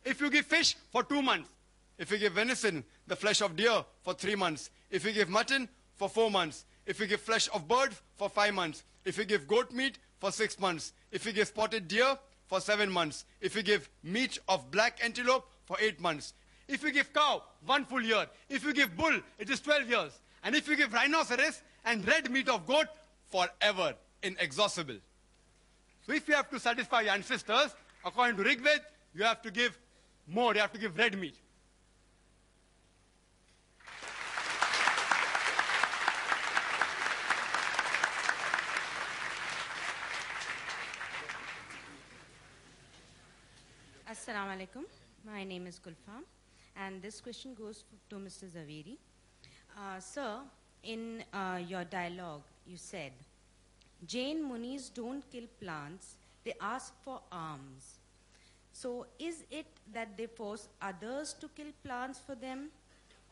If you give fish, for 2 months. If you give venison, the flesh of deer, for 3 months. If you give mutton, for 4 months. If you give flesh of bird, for 5 months. If you give goat meat, for 6 months. If you give spotted deer, for 7 months. If you give meat of black antelope, for 8 months. If you give cow, 1 full year. If you give bull, it is 12 years. And if you give rhinoceros and red meat of goat, forever, inexhaustible. So if you have to satisfy your ancestors, according to Rig Veda, you have to give more, you have to give red meat. Assalamu alaikum. My name is Gulfam, and this question goes to Mr. Zaveri. Sir, in your dialogue, you said, Jain Munis don't kill plants, they ask for alms. So is it that they force others to kill plants for them?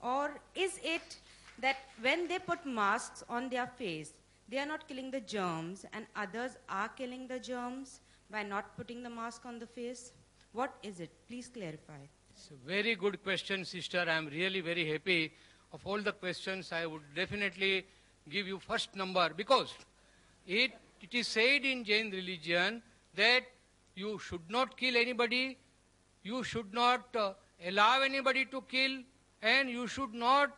Or is it that when they put masks on their face, they are not killing the germs and others are killing the germs by not putting the mask on the face? What is it? Please clarify. It's a very good question, sister. I am really very happy. Of all the questions, I would definitely give you first number because it is said in Jain religion that you should not kill anybody, you should not allow anybody to kill, and you should not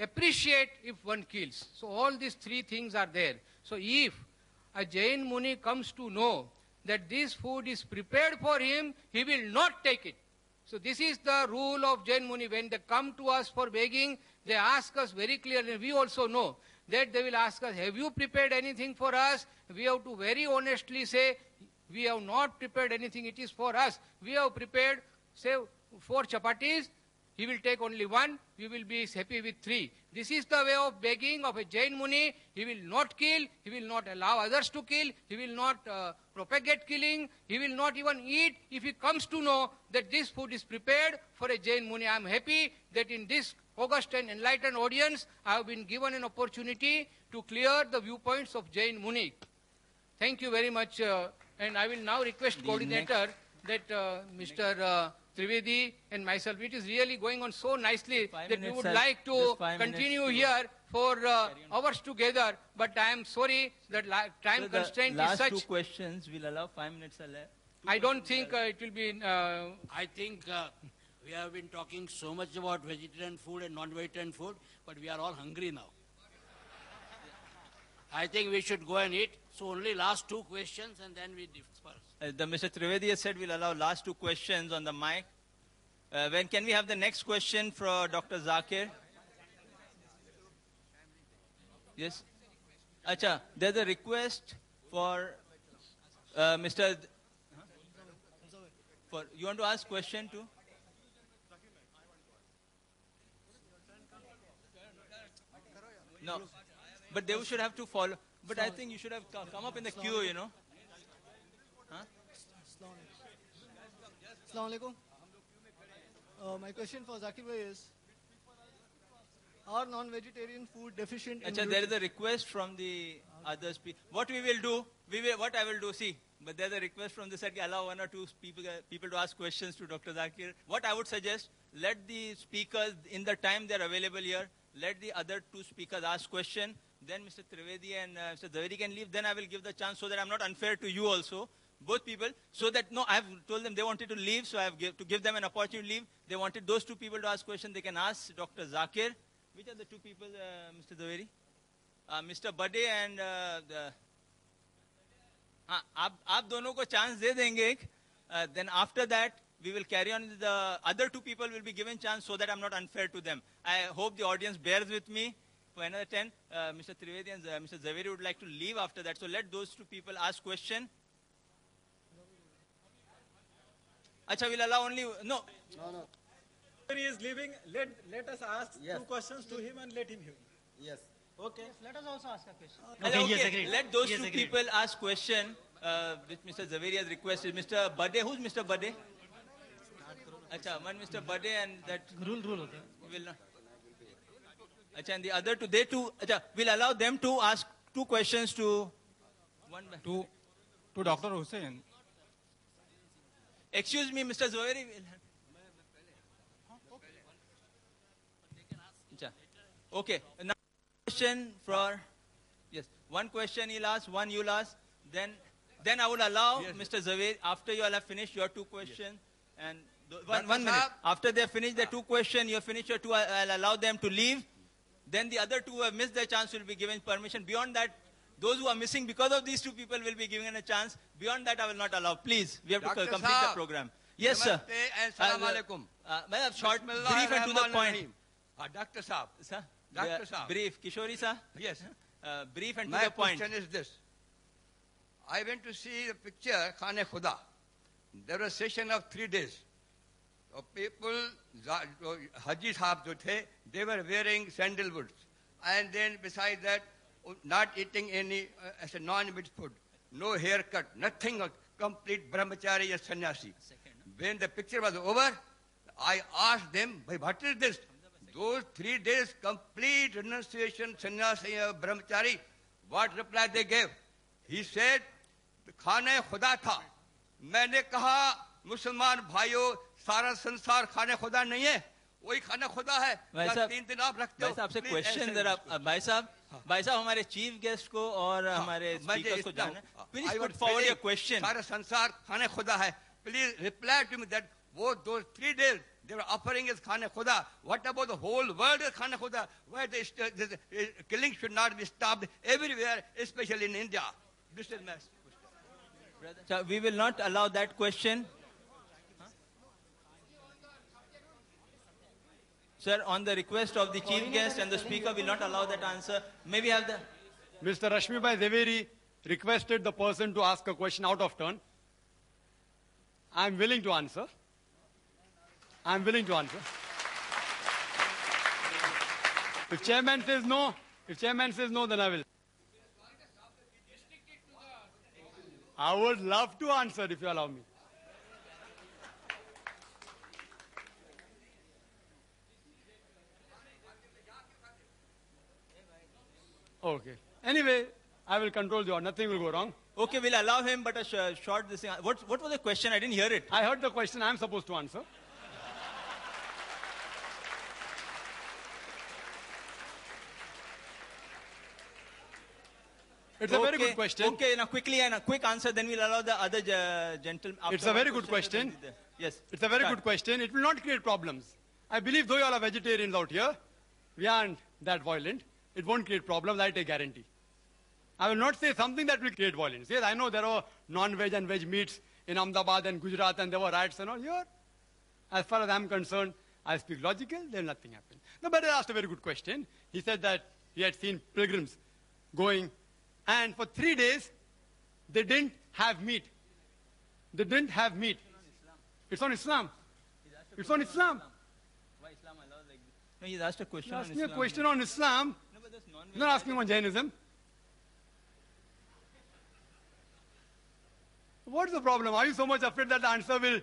appreciate if one kills. So all these three things are there. So if a Jain Muni comes to know that this food is prepared for him, he will not take it. So this is the rule of Jain Muni. When they come to us for begging, they ask us very clearly. We also know that they will ask us, have you prepared anything for us? We have to very honestly say, we have not prepared anything, it is for us. We have prepared, say, 4 chapatis. He will take only 1, we will be happy with 3. This is the way of begging of a Jain Muni. He will not kill, he will not allow others to kill, he will not propagate killing, he will not even eat if he comes to know that this food is prepared for a Jain Muni. I am happy that in this august and enlightened audience, I have been given an opportunity to clear the viewpoints of Jain Muni. Thank you very much. And I will now request coordinator that Mr. Trivedi and myself, it is really going on so nicely that we would like to continue here for hours together, but I am sorry that time constraint is such. Last 2 questions, we'll allow 5 minutes are left. I don't think it will be... I think we have been talking so much about vegetarian food and non-vegetarian food, but we are all hungry now. I think we should go and eat. So only last 2 questions and then we disperse. The Mr. Trivedi has said we'll allow last 2 questions on the mic. When can we have the next question for Dr. Zakir? Yes? Acha, there's a request for Mr. You want to ask question too? No. But they should have to follow. But I think you should have come up in the queue, you know. Huh? Assalamu alaikum. My question for Zakir Bhai is, are non-vegetarian food deficient in Achha, there is a request from the others. What we will do, what I will do, see, but there's a request from the set, allow 1 or 2 people to ask questions to Dr. Zakir. What I would suggest, let the speakers, in the time they're available here, let the other 2 speakers ask question. Then Mr. Trivedi and Mr. Zaveri can leave. Then I will give the chance so that I'm not unfair to you also, both people. So that, no, I have told them they wanted to leave, so I have to give them an opportunity to leave. They wanted those 2 people to ask questions. They can ask Dr. Zakir. Which are the 2 people, Mr. Zaveri? Mr. Bade and आप दोनों को chance दे देंगे. Then after that, we will carry on. The other 2 people will be given chance so that I'm not unfair to them. I hope the audience bears with me. For another 10, Mr. Trivedi and Mr. Zaveri would like to leave after that. So let those 2 people ask question. Acha, we'll allow only... No. He is leaving. Let us ask 2 questions to him and let him hear. Yes. Okay. Yes, let us also ask a question. Okay, yes, agreed. let those Yes, 2 agreed. people ask question, which Mr. Zaveri has requested. Mr. Bade, who's Mr. Bade? Acha, one Mr. Bade and that... Rule. Will not. Acha, and the other 2, they too... Acha, we'll allow them to ask 2 questions to... To Dr. Hussain. Excuse me, Mr. Zaveri. Okay. Now question for One question he'll ask, one you'll ask. Then I will allow Mr. Zaveri, after you all have finished your two questions, and one minute. After they finish their two questions, you have finished your two, I'll allow them to leave. Then the other two who have missed their chance will be given permission. Beyond that, those who are missing because of these two people will be given a chance. Beyond that, I will not allow. Please, we have to complete the program. Yes, sir. Assalamu alaikum. Short, brief and to the point. Dr. Saab. Sir? Dr. Saab. Brief. Kishori, sir? Yes. Brief and to My the point. question is this. I went to see the picture, Khane Khuda. There was a session of 3 days. People, Haji Sahab jo the, they were wearing sandalwoods. And then beside that, not eating any as a non-meat food. No haircut, nothing, a complete brahmachari or sannyasi. When the picture was over, I asked them, what is this? Those 3 days, complete renunciation, sannyasi, brahmachari, what reply they gave? He said, खाने खुदा था. मैंने कहा मुसलमान भाइयों सारा संसार खाने खुदा नहीं है, वही खाना खुदा है. भाई साहब 3 दिन आप रखते हो. भाई साहब से क्वेश्चन जरा भाई साहब हमारे चीफ गेस्ट को और हमारे स्पीकर्स को जानना. Please put forward your question. सारा संसार खाने खुदा है. Please reply to me that those 3 days they were offering is khane khuda. What about the whole world is khane khuda? Why the killing should not be stopped everywhere, especially in India? This is my question. So we will not allow that question. Sir, on the request of the chief guest and the speaker, will not allow that answer. May we have the... Mr. Rashmi Bhai Zaveri requested the person to ask a question out of turn. I am willing to answer. I am willing to answer. If chairman says no, then I will. I would love to answer if you allow me. Okay. Anyway, I will control the order. Nothing will go wrong. Okay, we'll allow him, but a short this thing. What was the question? I didn't hear it. I heard the question. I am supposed to answer. It's a very good question. Okay, now quickly and a quick answer, then we'll allow the other gentlemen. It's a very good question. Yes. It's a very good question. It will not create problems. I believe though you all are vegetarians out here, we aren't that violent. It won't create problems, I take guarantee. I will not say something that will create violence. Yes, I know there are non-veg and veg meats in Ahmedabad and Gujarat and there were riots and all here. As far as I'm concerned, I speak logical, then nothing happened. The brother asked a very good question. He said that he had seen pilgrims going and for 3 days, they didn't have meat. They didn't have meat. It's on Islam. It's on Islam. Why Islam allows like this? No, he's asked a question on He's Islam. asking a question on Islam. No, but that's non-veg. He's not asking on Jainism. What's the problem? Are you so much afraid that the answer will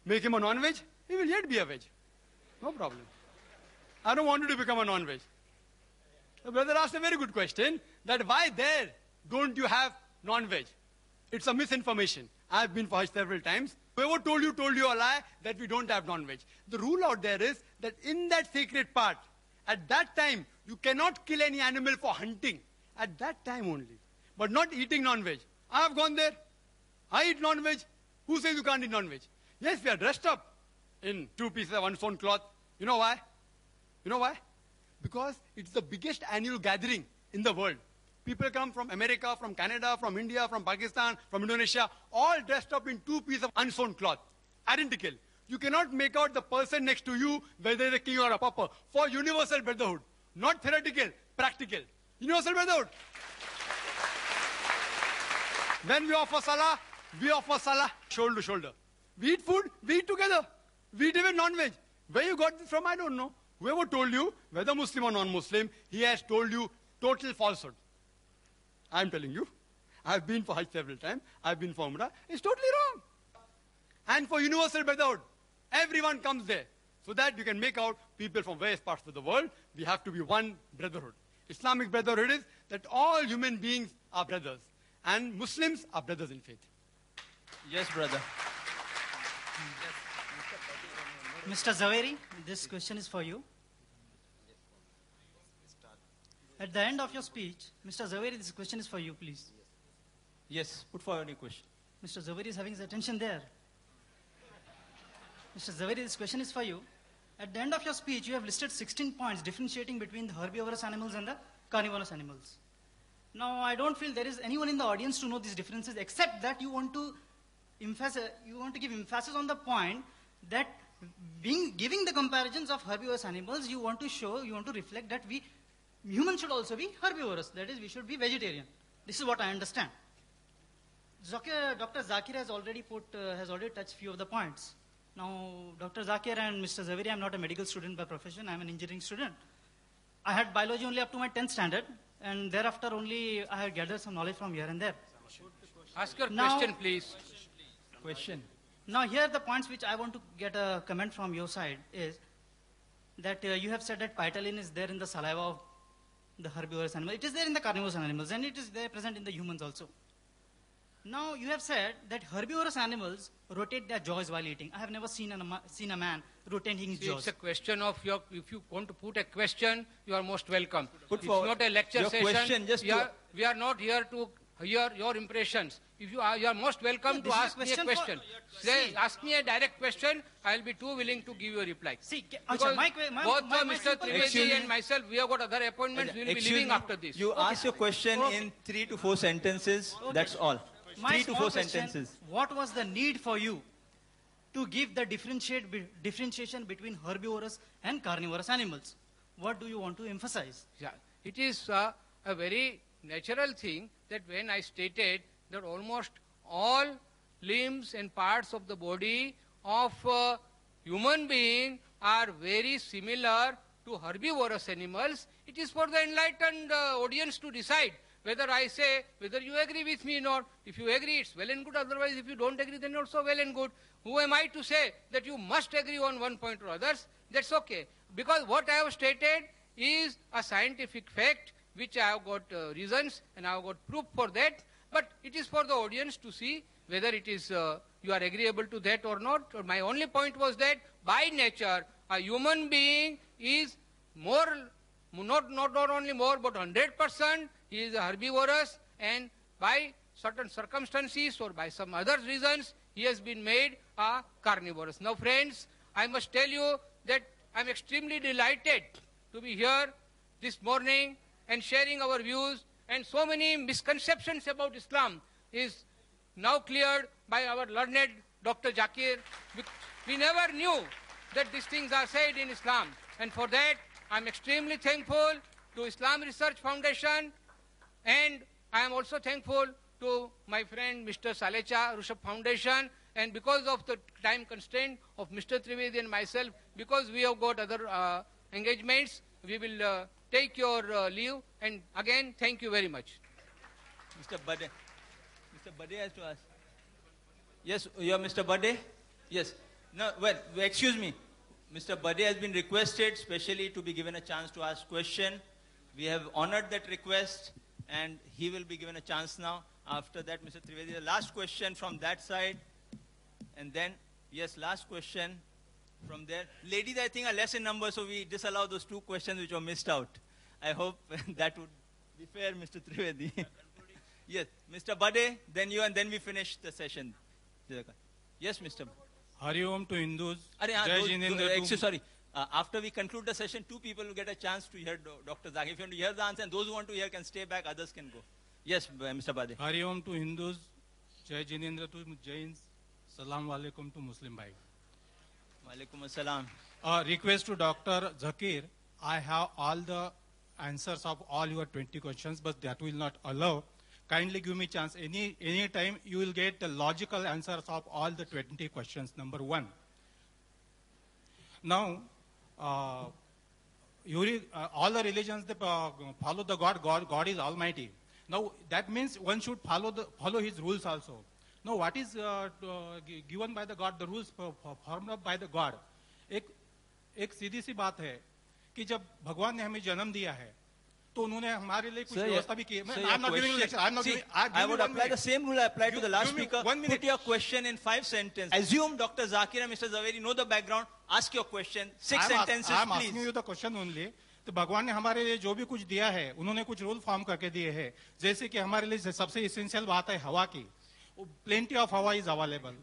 make him a non-veg? He will yet be a veg. No problem. I don't want you to become a non-veg. The brother asked a very good question, that why there don't you have non-veg? It's a misinformation. I've been for Hajj several times. Whoever told you a lie that we don't have non-veg. The rule out there is that in that sacred part, at that time, you cannot kill any animal for hunting. At that time only. But not eating non-veg. I have gone there. I eat non-veg. Who says you can't eat non-veg? Yes, we are dressed up in 2 pieces of unsewn cloth. You know why? You know why? Because it's the biggest annual gathering in the world. People come from America, from Canada, from India, from Pakistan, from Indonesia, all dressed up in 2 pieces of unsewn cloth. Identical. You cannot make out the person next to you whether he's a king or a pauper. For universal brotherhood. Not theoretical, practical. Universal brotherhood. When we offer salah shoulder to shoulder. We eat food, we eat together. We eat even non-veg. Where you got this from, I don't know. Whoever told you, whether Muslim or non-Muslim, he has told you total falsehood. I'm telling you. I've been for Hajj several times. I've been for Umrah. It's totally wrong. And for universal brotherhood, everyone comes there. So that you can make out people from various parts of the world. We have to be one brotherhood. Islamic brotherhood is that all human beings are brothers. And Muslims are brothers in faith. Yes, brother. Mr. Zaveri, this question is for you. At the end of your speech, Mr. Zaveri, this question is for you, please. Yes, put forward your question. Mr. Zaveri is having his attention there. Mr. Zaveri, this question is for you. At the end of your speech, you have listed 16 points differentiating between the herbivorous animals and the carnivorous animals. Now, I don't feel there is anyone in the audience to know these differences, except that you want to give emphasis on the point that giving the comparisons of herbivorous animals, you want to reflect that humans should also be herbivorous. That is, we should be vegetarian. This is what I understand. Dr. Zakir has already touched few of the points. Now, Dr. Zakir and Mr. Zaveri, I'm not a medical student by profession. I'm an engineering student. I had biology only up to my 10th standard, and thereafter only I have gathered some knowledge from here and there. Ask your question, please. Question. Now, here the points which I want to get a comment from your side is that you have said that phytalin is there in the saliva of the herbivorous animal. It is there in the carnivorous animals, and it is there present in the humans also. Now, you have said that herbivorous animals rotate their jaws while eating. I have never seen a man rotating his jaws. It's a question of if you want to put a question, you are most welcome. Put it's forward not a lecture your session. Question, we are not here to hear your impressions. If you are most welcome to ask me a question. Ask me a direct question. I will be too willing to give you a reply. See, because both Mr. Trivedi and myself, we have got other appointments. We will be leaving after this. You ask your question in 3 to 4 sentences. That's all. My 3 to 4 question, sentences. What was the need for you to give the differentiation between herbivorous and carnivorous animals? What do you want to emphasize? Yeah, it is a very natural thing that when I stated that almost all limbs and parts of the body of human being are very similar to herbivorous animals, it is for the enlightened audience to decide whether I say, whether you agree with me or not. If you agree, it's well and good. Otherwise, if you don't agree, then also well and good. Who am I to say that you must agree on one point or others? That's okay. Because what I have stated is a scientific fact, which I have got reasons and I have got proof for that. But it is for the audience to see whether it is you are agreeable to that or not. My only point was that by nature, a human being is more, not only more, but 100%. He is herbivorous, and by certain circumstances or by some other reasons, he has been made a carnivorous. Now, friends, I must tell you that I am extremely delighted to be here this morning and sharing our views, and so many misconceptions about Islam is now cleared by our learned Dr. Zakir. We never knew that these things are said in Islam, and for that I am extremely thankful to Islam Research Foundation, and I am also thankful to my friend Mr. Salecha Rushabh Foundation, and because of the time constraint of Mr. Trivedi and myself, because we have got other engagements, we will take your leave, and again, thank you very much. Mr. Bade. Mr. Bade has to ask. Yes, you are Mr. Bade? Yes. No, well, excuse me. Mr. Bade has been requested specially to be given a chance to ask question. We have honored that request, and he will be given a chance now. After that, Mr. Trivedi, the last question from that side. And then, yes, last question from there. Ladies, I think, are less in number, so we disallow those 2 questions which were missed out. I hope that would be fair, Mr. Trivedi. Yes, Mr. Bade, then you, and then we finish the session. Yes, Mr. Hari Om to Hindus. Sorry. After we conclude the session, 2 people will get a chance to hear Dr. Zakir. If you want to hear the answer, and those who want to hear can stay back, others can go. Yes, Mr. Bade. Hari Om to Hindus. Jai Jinendra to Jains. Salam Alaikum to Muslim Bhai. Walaikum Assalam. Request to Dr. Zakir. I have all the answers of all your 20 questions, but that will not allow. Kindly give me chance. Any time you will get the logical answers of all the 20 questions. Number 1. Now, all the religions, they follow the God. God is Almighty. Now, that means one should follow His rules also. Now, what is given by the God, the rules formed up by the God? एक सीधी सी बात है कि जब भगवान ने हमें जन्म दिया है, तो उन्होंने हमारे लिए कुछ व्यवस्था भी की है. I'm not giving you lecture. I would apply the same rule I applied to the last speaker. Put your question in 5 sentences. Assume Dr. Zakir and Mr. Zaveri know the background. Ask your question. 6 sentences, I'm please. asking you the question only. तो भगवान ने हमारे लिए जो भी कुछ दिया है, उन्होंने कुछ रूल फॉर्म करके दिए हैं। जैसे कि हमारे लिए सबसे इसेंशियल बात है हवा की। प्लेंटी ऑफ हवा इज अवेलेबल,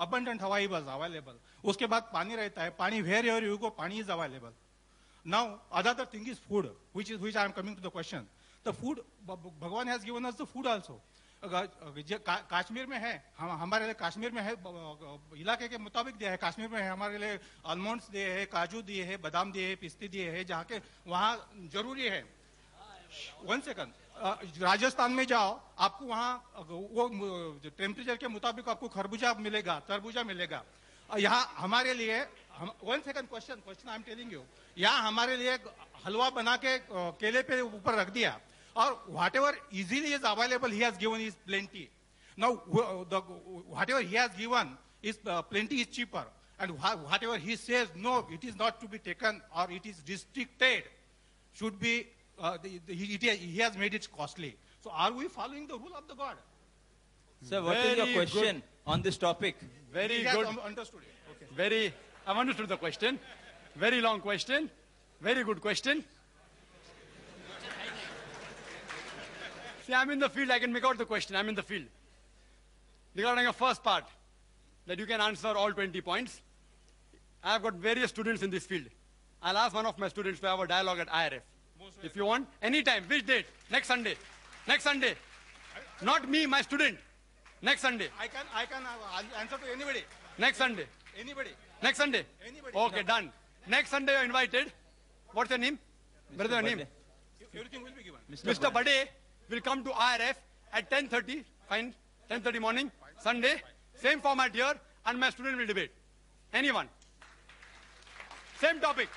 अबंडेंट हवा इज अवेलेबल। उसके बाद पानी रहता है, पानी वेयर एवर यू गो, पानी is available. Now, another thing is food, which I am coming to the question. The food, Bhagwan has given us the food also. Kashmir में है, हमारे लिए कश्मीर में है, इलाके के मुताबिक दिया है। कश्मीर में है, हमारे लिए आलमंड्स दिए हैं, काजू दिए हैं, बादाम दिए हैं, पिस्ते दिए हैं, जहाँ के वहाँ जरूरी है। 1 सेकंड, राजस्थान में जाओ, आपको वहाँ वो टेम्परेचर के मुताबिक आपको खरबूजा मिलेगा, तरबूजा मिलेगा। यहाँ हमारे लिए 1 second, question I am telling you, यहाँ हमारे लिए हलवा बना के केले पे ऊपर रख दिया, और whatever easily is available he has given is plenty. Now whatever he has given is plenty is cheaper, and whatever he says no, it is not to be taken or it is restricted, should be he has made it costly. So are we following the rule of the God? Sir, what is your question on this topic? Very He good. has understood it. Okay. I've understood the question. Very long question. Very good question. See, I'm in the field. I can make out the question. I'm in the field. Regarding the first part, that you can answer all 20 points. I've got various students in this field. I'll ask one of my students to have a dialogue at IRF. If you want, anytime. Which date? Next Sunday. Next Sunday. Not me, my student. Next Sunday. I can answer to anybody. Next Sunday. Anybody. Next Sunday. Anybody. Okay, done. Next Sunday you're invited. What's your name? Brother, your name? Everything will be given. Mr. Bade will come to IRF at 10:30. Fine. 10:30 morning. Sunday. Same format here, and my student will debate. Anyone. Same topic.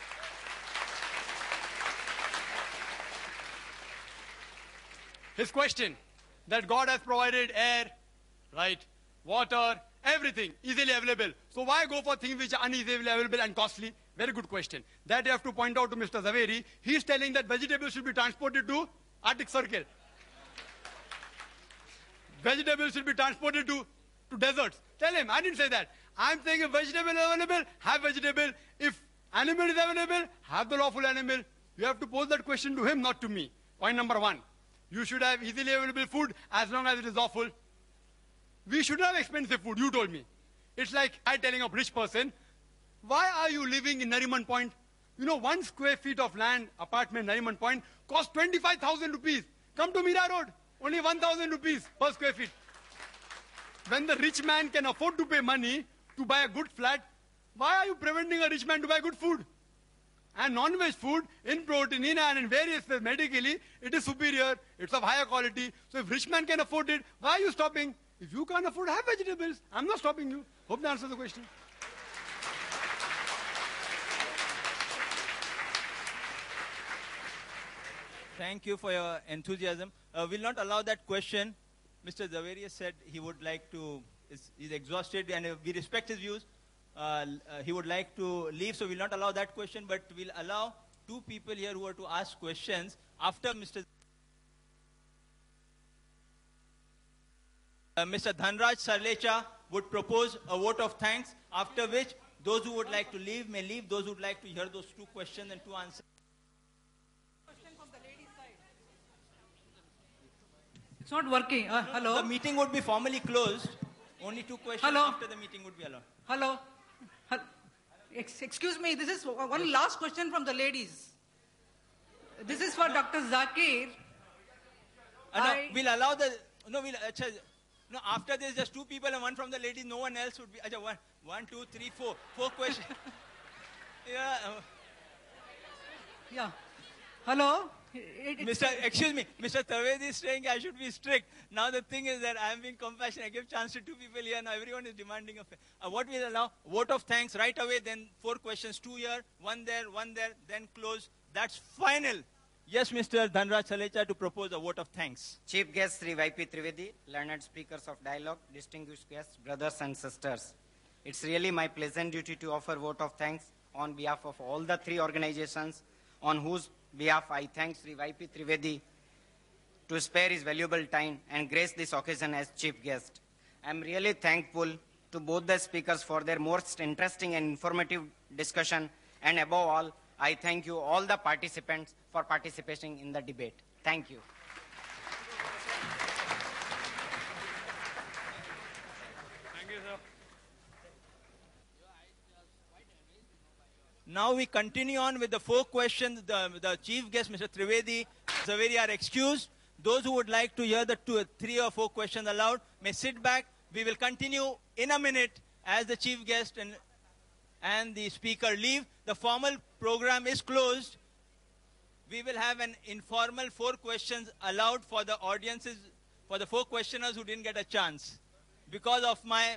His question, that God has provided air, right, water, everything easily available. So why go for things which are uneasily available and costly? Very good question. That you have to point out to Mr. Zaveri. He is telling that vegetables should be transported to Arctic Circle. Vegetables should be transported to deserts. Tell him, I didn't say that. I'm saying if vegetable is available, have vegetable. If animal is available, have the lawful animal. You have to pose that question to him, not to me. Point number 1. You should have easily available food as long as it is lawful. We should have expensive food, you told me. It's like I telling a rich person, why are you living in Nariman Point? You know, 1 square feet of land, apartment, Nariman Point, costs 25,000 rupees. Come to Mira Road, only 1,000 rupees per square feet. When the rich man can afford to pay money to buy a good flat, why are you preventing a rich man to buy good food? And non-veg food, in protein, in iron, and various ways, medically, it is superior, it's of higher quality. So if rich man can afford it, why are you stopping? If you can't afford, have vegetables. I'm not stopping you. Hope that answers the question. Thank you for your enthusiasm. We'll not allow that question. Mr. Zaveri said he would like to, he's exhausted, and we respect his views. He would like to leave, so we'll not allow that question, but we'll allow 2 people here who are to ask questions after Mr. Mr. Dhanraj Sarlecha would propose a vote of thanks, after which those who would like to leave may leave, those who would like to hear those 2 questions and 2 answers. It's not working. Hello? The meeting would be formally closed. Only 2 questions Hello? after the meeting would be allowed. Hello? Excuse me, this is one last question from the ladies. This is for Dr. Zakir. No, we'll allow the, no, after this, just 2 people and 1 from the ladies, no one else would be, 1, 2, 3, 4 questions. Yeah. Yeah. Hello? Excuse me, Mr. Tavedi is saying I should be strict. Now the thing is that I am being compassionate. I give chance to 2 people here. Now everyone is demanding what we'll allow, vote of thanks right away, then 4 questions, 2 here, 1 there, then close. That's final. Yes, Mr. Dhanraj Salecha to propose a vote of thanks. Chief guest Sri YP Trivedi, learned speakers of dialogue, distinguished guests, brothers and sisters. It's really my pleasant duty to offer vote of thanks on behalf of all the 3 organizations on whose behalf I thank Sri YP Trivedi to spare his valuable time and grace this occasion as chief guest. I'm really thankful to both the speakers for their most interesting and informative discussion, and above all, I thank you all the participants for participating in the debate. Thank you. Thank you, sir. Now we continue on with the 4 questions. The chief guest, Mr. Trivedi, Zaveri are excused. Those who would like to hear the 3 or 4 questions aloud may sit back. We will continue in a minute as the chief guest and the speaker leave. The formal program is closed. We will have an informal 4 questions allowed for the audiences, for the 4 questioners who didn't get a chance because of my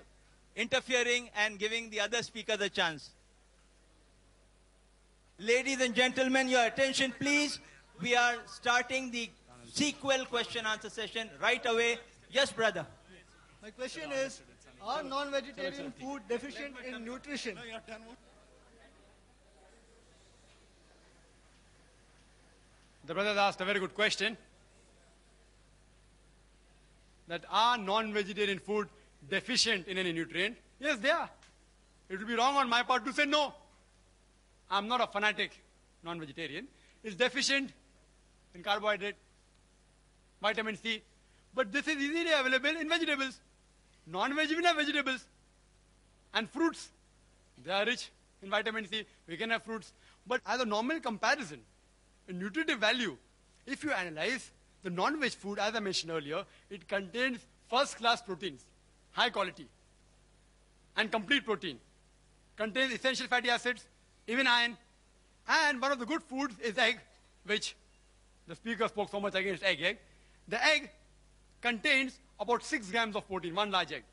interfering and giving the other speakers a chance. Ladies and gentlemen, your attention please. We are starting the sequel question-answer session right away. Yes, brother. My question is, are non-vegetarian food deficient in nutrition? The brother asked a very good question. That are non-vegetarian food deficient in any nutrient? Yes, they are. It will be wrong on my part to say no. I'm not a fanatic non-vegetarian. It's deficient in carbohydrate, vitamin C. But this is easily available in vegetables. Non-vegetarian vegetables and fruits. They are rich in vitamin C. We can have fruits. But as a normal comparison, in nutritive value, if you analyze the non-veg food, as I mentioned earlier, it contains first-class proteins, high quality, and complete protein. Contains essential fatty acids, even iron. And one of the good foods is egg, which the speaker spoke so much against egg. The egg contains about 6 grams of protein, one large egg.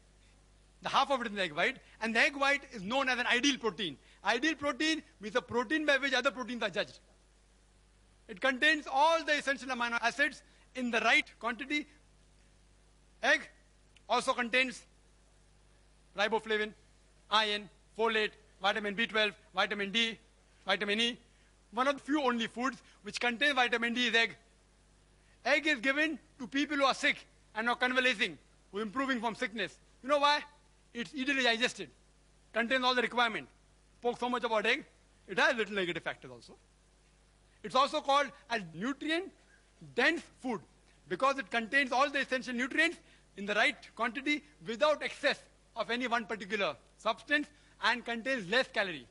The half of it is the egg white, and the egg white is known as an ideal protein. Ideal protein means a protein by which other proteins are judged. It contains all the essential amino acids in the right quantity. Egg also contains riboflavin, iron, folate, vitamin B12, vitamin D, vitamin E. One of the few only foods which contain vitamin D is egg. Egg is given to people who are sick and are convalescing, who are improving from sickness. You know why? It's easily digested, contains all the requirement. Spoke so much about egg, it has little negative factors also. It's also called a nutrient-dense food because it contains all the essential nutrients in the right quantity without excess of any one particular substance and contains less calorie.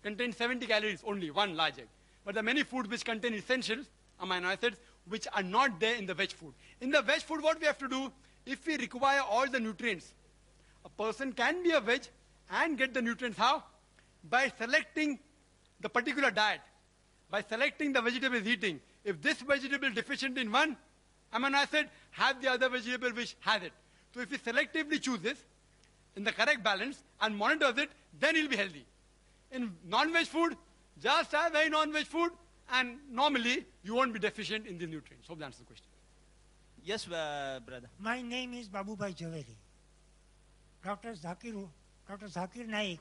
Contains 70 calories only, one large egg. But there are many foods which contain essentials, amino acids, which are not there in the veg food. In the veg food, what we have to do, if we require all the nutrients, a person can be a veg and get the nutrients. How? By selecting the particular diet. By selecting the vegetable he's eating. If this vegetable is deficient in one amino acid, have the other vegetable which has it. So if he selectively chooses in the correct balance and monitors it, then he'll be healthy. In non-veg food, just have very non-veg food, and normally you won't be deficient in the nutrients. Hope that answers the question. Yes, brother. My name is Babubhai Javeri. Dr. Zakir Naik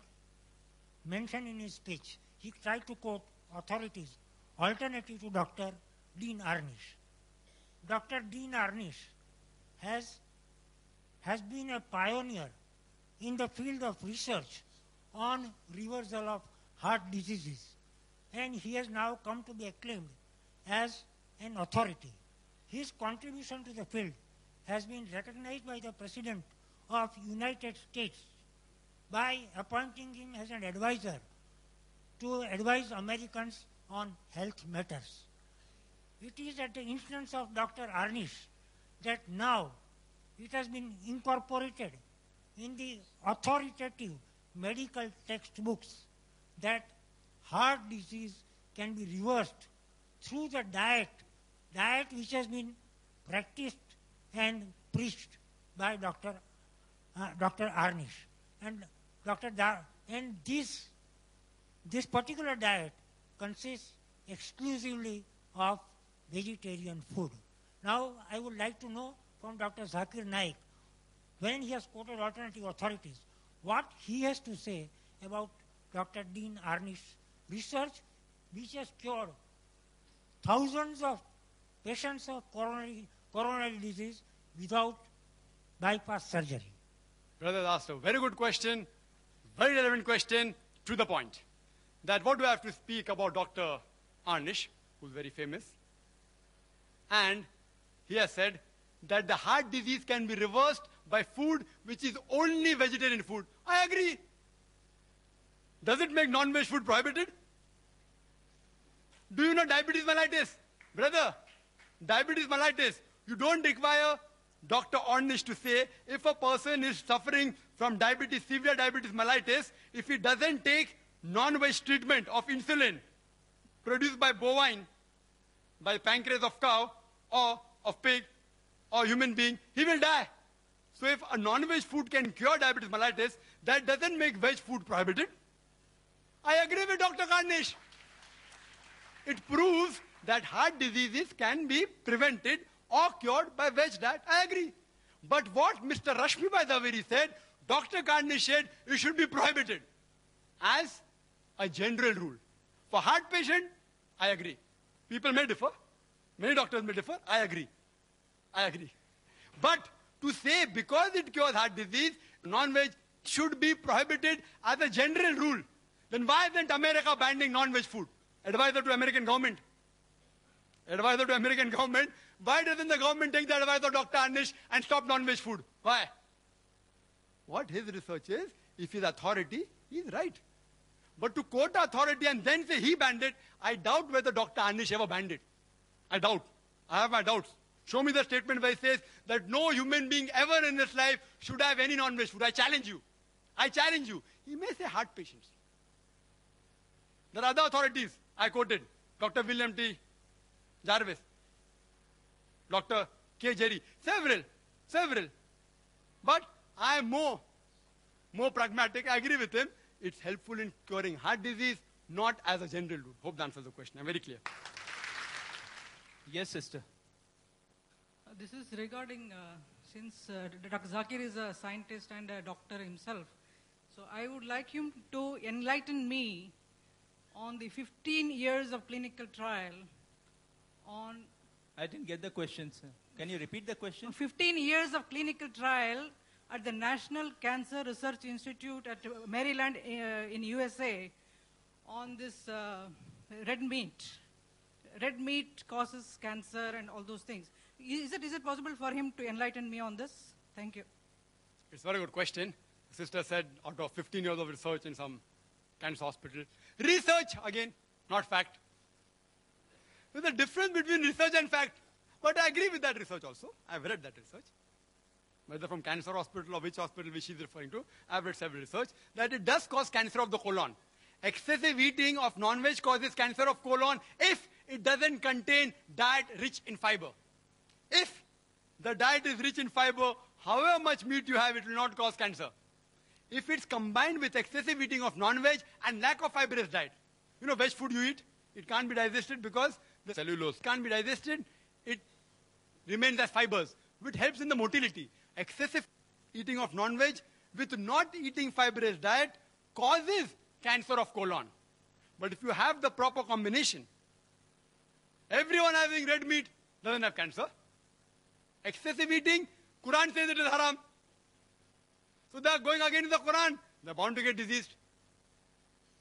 mentioned in his speech, he tried to quote authorities alternative to Dr. Dean Arnish. Dr. Dean Arnish has been a pioneer in the field of research on reversal of heart diseases, and he has now come to be acclaimed as an authority. His contribution to the field has been recognized by the President of United States by appointing him as an advisor to advise Americans on health matters. It is at the instance of Dr. Arnish that now it has been incorporated in the authoritative medical textbooks that heart disease can be reversed through the diet which has been practiced and preached by Dr. Arnish. And this particular diet consists exclusively of vegetarian food. Now, I would like to know from Dr. Zakir Naik, when he has quoted alternative authorities, what he has to say about Dr. Dean Arnish's research, which has cured thousands of patients of coronary disease without bypass surgery. Brother asked a very good question, very relevant question, to the point. that what do I have to speak about Dr. Arnish, who's very famous. And he has said that the heart disease can be reversed by food which is only vegetarian food. I agree. Does it make non-veg food prohibited? Do you know diabetes mellitus? Brother, diabetes mellitus, you don't require Dr. Ornish to say if a person is suffering from diabetes, severe diabetes mellitus, if he doesn't take non-veg treatment of insulin produced by bovine, by pancreas of cow or of pig or human being, he will die. So if a non-veg food can cure diabetes mellitus, that doesn't make veg food prohibited. I agree with Dr. Karnish. It proves that heart diseases can be prevented or cured by veg diet. I agree. But what Mr. Rashmi Bhai Zaveri said, Dr. Karnish said it should be prohibited as a general rule. For heart patient, I agree. People may differ. Many doctors may differ. I agree. I agree. But to say because it cures heart disease, non-veg should be prohibited as a general rule, then why isn't America banning non-veg food? Advisor to American government. Advisor to American government. Why doesn't the government take the advice of Dr. Anish and stop non-veg food? Why? What his research is, if he's authority, he's right. But to quote authority and then say he banned it, I doubt whether Dr. Anish ever banned it. I doubt. I have my doubts. Show me the statement where it says that no human being ever in this life should have any non-veg food. I challenge you. I challenge you. He may say heart patients. There are other authorities I quoted. Dr. William T. Jarvis. Dr. K. Jerry. Several. But I am more pragmatic. I agree with him. It's helpful in curing heart disease, not as a general rule. Hope that answers the question. I'm very clear. Yes, sister. This is regarding, since Dr. Zakir is a scientist and a doctor himself, so I would like him to enlighten me on the 15 years of clinical trial on... I didn't get the question, sir. Can you repeat the question? 15 years of clinical trial at the National Cancer Research Institute at Maryland in USA on this red meat. Red meat causes cancer and all those things. Is it possible for him to enlighten me on this? Thank you. It's a very good question. The sister said out of 15 years of research in some cancer hospital. Research, again, not fact. There's a difference between research and fact. But I agree with that research also. I've read that research. Whether from cancer hospital or which hospital which she's referring to, I've read several research, that it does cause cancer of the colon. Excessive eating of non-veg causes cancer of colon if it doesn't contain diet rich in fiber. If the diet is rich in fiber, however much meat you have, it will not cause cancer. If it's combined with excessive eating of non-veg and lack of fibrous diet. You know, veg food you eat, it can't be digested because the cellulose can't be digested. It remains as fibers, which helps in the motility. Excessive eating of non-veg with not eating fibrous diet causes cancer of colon. But if you have the proper combination, everyone having red meat doesn't have cancer. Excessive eating, Quran says it is haram. So they are going against the Quran. They are bound to get diseased.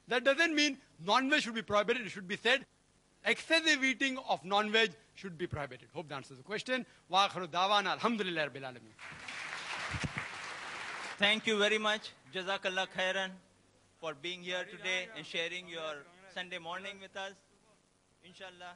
That doesn't mean non-veg should be prohibited. It should be said excessive eating of non-veg should be prohibited. Hope that answers the question. Wa akhiru da'wana alhamdulillah rabbil alamin. Thank you very much. Jazakallah khairan for being here today and sharing your Sunday morning with us. Inshallah.